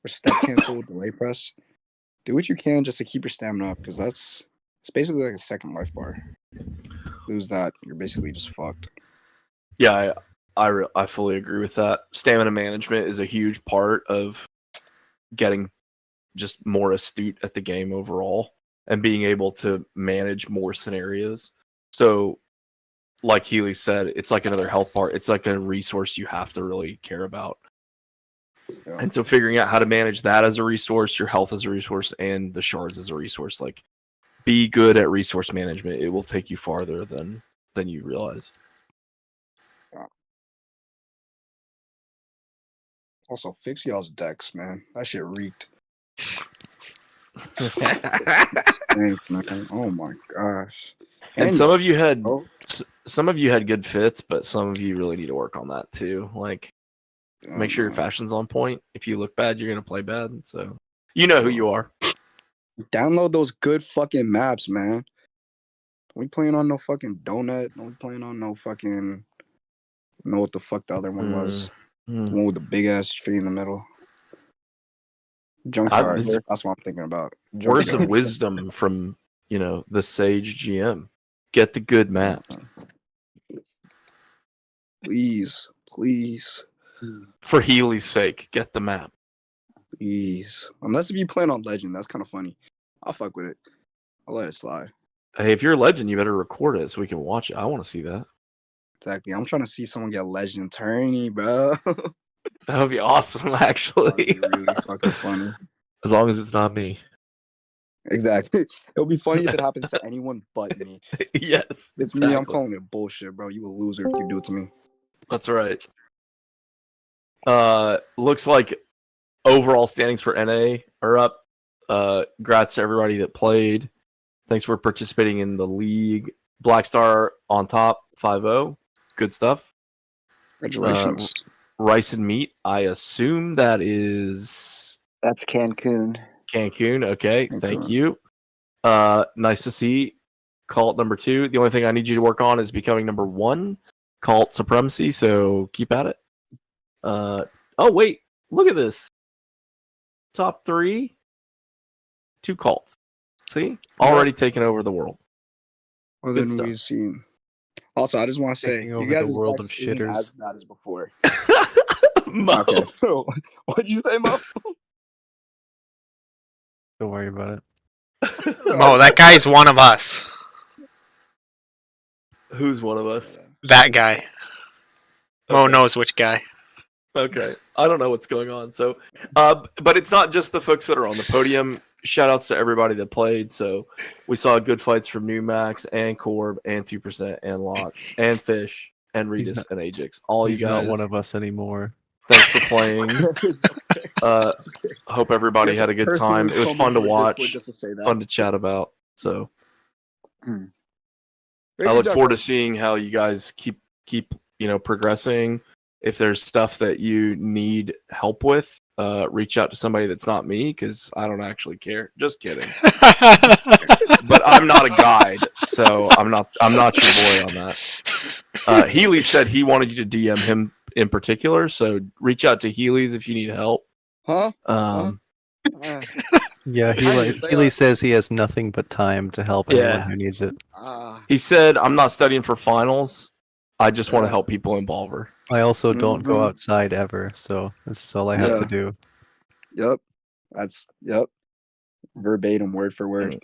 or step cancel, delay press. Do what you can just to keep your stamina up, because it's basically like a second life bar. Lose that, you're basically just fucked. Yeah, I fully agree with that. Stamina management is a huge part of getting just more astute at the game overall and being able to manage more scenarios. So, like Healy said, it's like another health bar. It's like a resource you have to really care about. Yeah. And so figuring out how to manage that as a resource, your health as a resource, and the shards as a resource, like, be good at resource management. It will take you farther than you realize. Also, fix y'all's decks, man. That shit reeked. Oh my gosh. And some of you had oh, good fits, but some of you really need to work on that too. Like, make sure your fashion's on point. If you look bad, you're gonna play bad. So you know who you are. download those good fucking maps, man. We playing on no fucking donut. We playing on no fucking. Know what the fuck the other one was? The one with the big ass tree in the middle. Junkyard. That's what I'm thinking about. Junkyard. Words of wisdom from the sage GM. Get the good maps. Please. For Healy's sake, get the map. Please. Unless if you plan on Legend, that's kind of funny. I'll fuck with it. I'll let it slide. Hey, if you're a Legend, you better record it so we can watch it. I want to see that. Exactly. I'm trying to see someone get Legend tourney, bro. That would be awesome, actually. That'd be really fucking funny. As long as it's not me. Exactly. It'll be funny if it happens to anyone but me. Yes. It's me. I'm calling it bullshit, bro. You a loser if you do it to me. That's right. Looks like overall standings for NA are up. Congrats to everybody that played. Thanks for participating in the league. Black Star on top, 5-0. Good stuff. Congratulations. Rice and Meat, I assume that is... That's Cancun. Cancun, okay. Cancun. Thank you. Nice to see. Cult number 2. The only thing I need you to work on is becoming number 1. Cult supremacy, so keep at it. Oh, wait. Look at this. Top 3. 2 cults. See? Already taking over the world. Well, Good then stuff. we've seen Also, I just want to say, Taking you over the guys' world of text isn't shitters. as bad as before. Mo. Okay. What'd you say, Mo? Don't worry about it. Mo, that guy's one of us. Who's one of us? That guy. Mo Okay. knows which guy. Okay. I don't know what's going on. So, but it's not just the folks that are on the podium. Shout outs to everybody that played. So we saw good fights from New Max and Corb and 2% and Lock and Fish and He's Regis not- and Ajax. All you He's guys. not one of us anymore. Thanks for playing. Hope everybody had a good time. It was fun to watch, fun to chat about. So I look forward to seeing how you guys keep progressing. If there's stuff that you need help with, reach out to somebody that's not me because I don't actually care. Just kidding. But I'm not a guide, so I'm not your boy on that. Healy said he wanted you to DM him in particular, so reach out to Healy's if you need help. Huh? Yeah, Healy says he has nothing but time to help anyone who needs it. He said, "I'm not studying for finals. I just want to help people in Bulver." I also don't go outside ever, so this is all I have to do. Yep. Yep. Verbatim, word for word.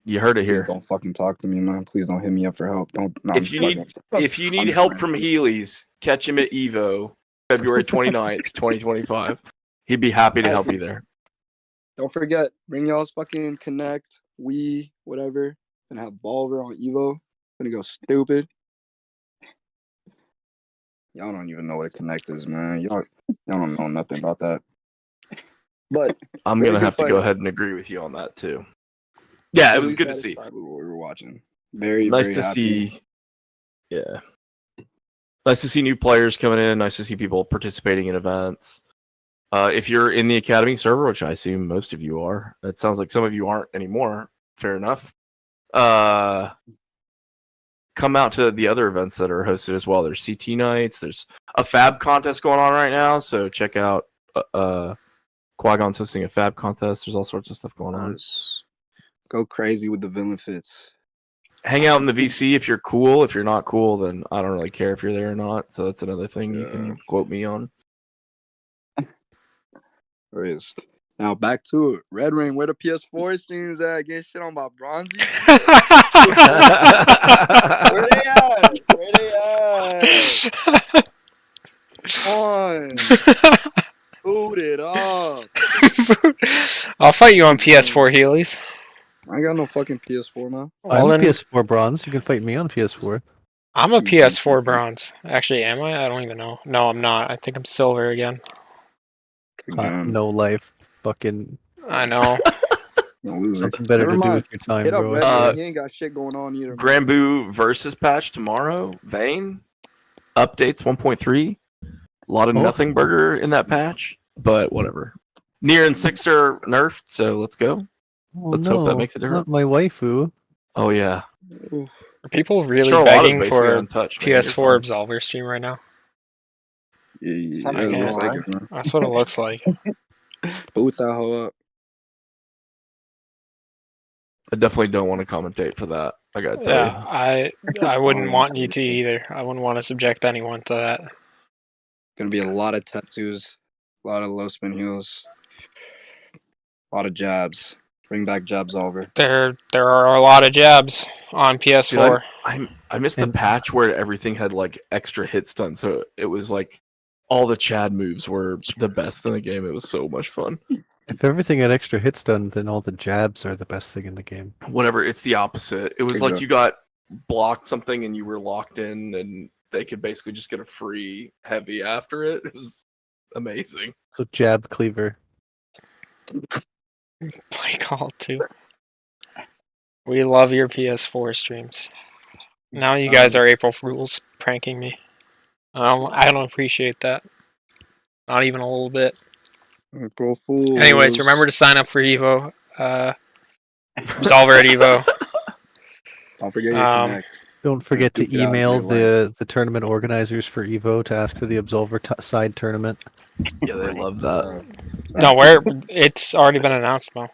You heard it Please here. don't fucking talk to me, man. Please don't hit me up for help. Don't. No, If you need help from Healy's, catch him at Evo, February 29th, 2025. He'd be happy to help you there. Don't forget, bring y'all's fucking Connect, whatever, and have Bulver on Evo. Gonna go stupid. Y'all don't even know what a Connect is, man. Y'all don't know nothing about that. But I'm very gonna good have to go fights. ahead and agree with you on that too. Yeah, it was Really good to see. satisfied with what we were watching. Very Nice very to happy. see. Yeah. Nice to see new players coming in. Nice to see people participating in events. If you're in the Academy server, which I assume most of you are, it sounds like some of you aren't anymore. Fair enough. Come out to the other events that are hosted as well. There's CT nights. There's a Fab contest going on right now, so check out. Qui-Gon's hosting a Fab contest. There's all sorts of stuff going on. Go crazy with the villain fits. Hang out in the VC if you're cool. If you're not cool, then I don't really care if you're there or not. So that's another thing you can quote me on. There is. Now back to it. Red Ring, where the PS4 streams at? Get shit on by Bronzy. Where they at? Where they at? On. Boot it up. I'll fight you on PS4, Heelys. I ain't got no fucking PS4, man. I'm then- a PS4 bronze. You can fight me on PS4. I'm a PS4 bronze. Actually, am I? I don't even know. No, I'm not. I think I'm silver again. No life. Fucking I know. No loser. something better Never to do mind. with your time, Hit up bro. Red Ring. He ain't got shit going on either. man. Granboo versus patch tomorrow. Vane updates 1.3. A lot of nothing burger in that patch, but whatever. Nier and 6 are nerfed, so let's go. Let's hope that makes a difference. Not my waifu. Oh yeah. Are people really Charlotta's begging basically for untouched, man. You're PS4 fine. Absolver stream right now? Yeah, Some it people looks like are. it, man. That's what it looks like. Boot that hoe up. I definitely don't want to commentate for that. I gotta tell Yeah, I wouldn't want you to either. I wouldn't want to subject anyone to that. Gonna be a lot of Tetsus, a lot of low spin heels, a lot of jabs. Bring back jabs over. There are a lot of jabs on PS4. Dude, I missed the patch where everything had like extra hit stun, so it was like all the Chad moves were the best in the game. It was so much fun. If everything had extra hits done, then all the jabs are the best thing in the game. Whatever, it's the opposite. It was like you got blocked something and you were locked in, and they could basically just get a free heavy after it. It was amazing. So jab cleaver. Play Call 2. We love your PS4 streams. Now you guys are April Fools pranking me. I don't appreciate that. Not even a little bit. April Fools. Anyways, remember to sign up for Evo. Absolver at Evo. Don't forget your Connect. Don't forget to Duke it out of email your the tournament organizers for Evo to ask for the Absolver side tournament. Yeah, they love that. No, it's already been announced, Mo.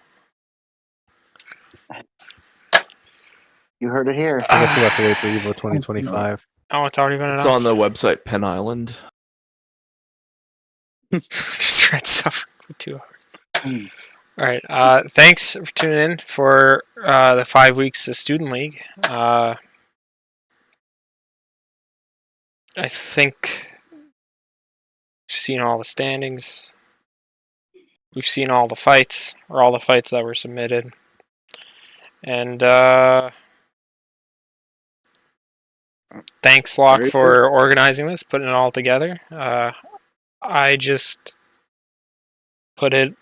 You heard it here. I guess we'll have to wait for Evo 2025. Oh, it's already been It's announced. on the website Penn Island. Just read suffering for 2 hours. Hmm. All right. Thanks for tuning in for the 5 weeks of Student League. I think we've seen all the standings. We've seen all the fights, or all the fights that were submitted. And thanks, Locke, Very for organizing this, putting it all together. I just put it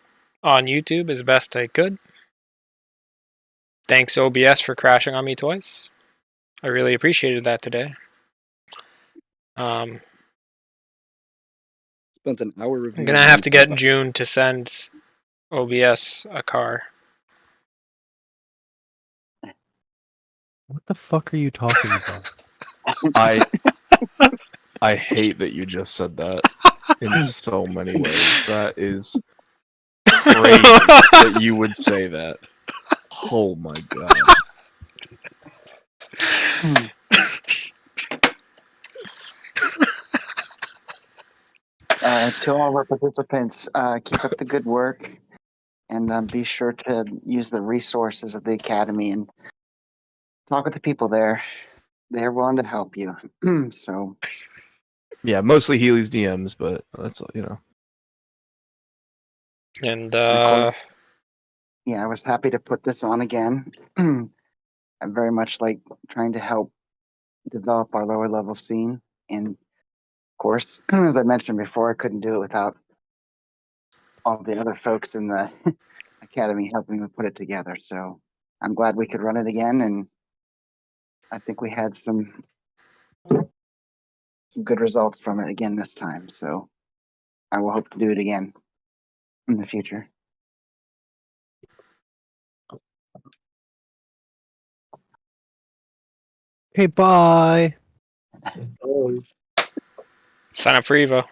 on YouTube as best I could. Thanks, OBS, for crashing on me twice. I really appreciated that today. Spent an hour I'm reviewing. gonna have to get June to send OBS a car. What the fuck are you talking about? I hate that you just said that in so many ways. That is crazy that you would say that. Oh my god. To all our participants, keep up the good work, and be sure to use the resources of the academy and talk with the people there. They're willing to help you. So Yeah, mostly Healy's DMs, but that's you know. And of course, yeah, I was happy to put this on again. I very much like trying to help develop our lower level scene, and of course, as I mentioned before, I couldn't do it without all the other folks in the academy helping me put it together. So I'm glad we could run it again, and I think we had some good results from it again this time. So I will hope to do it again in the future. Okay, bye. sign up for Evo.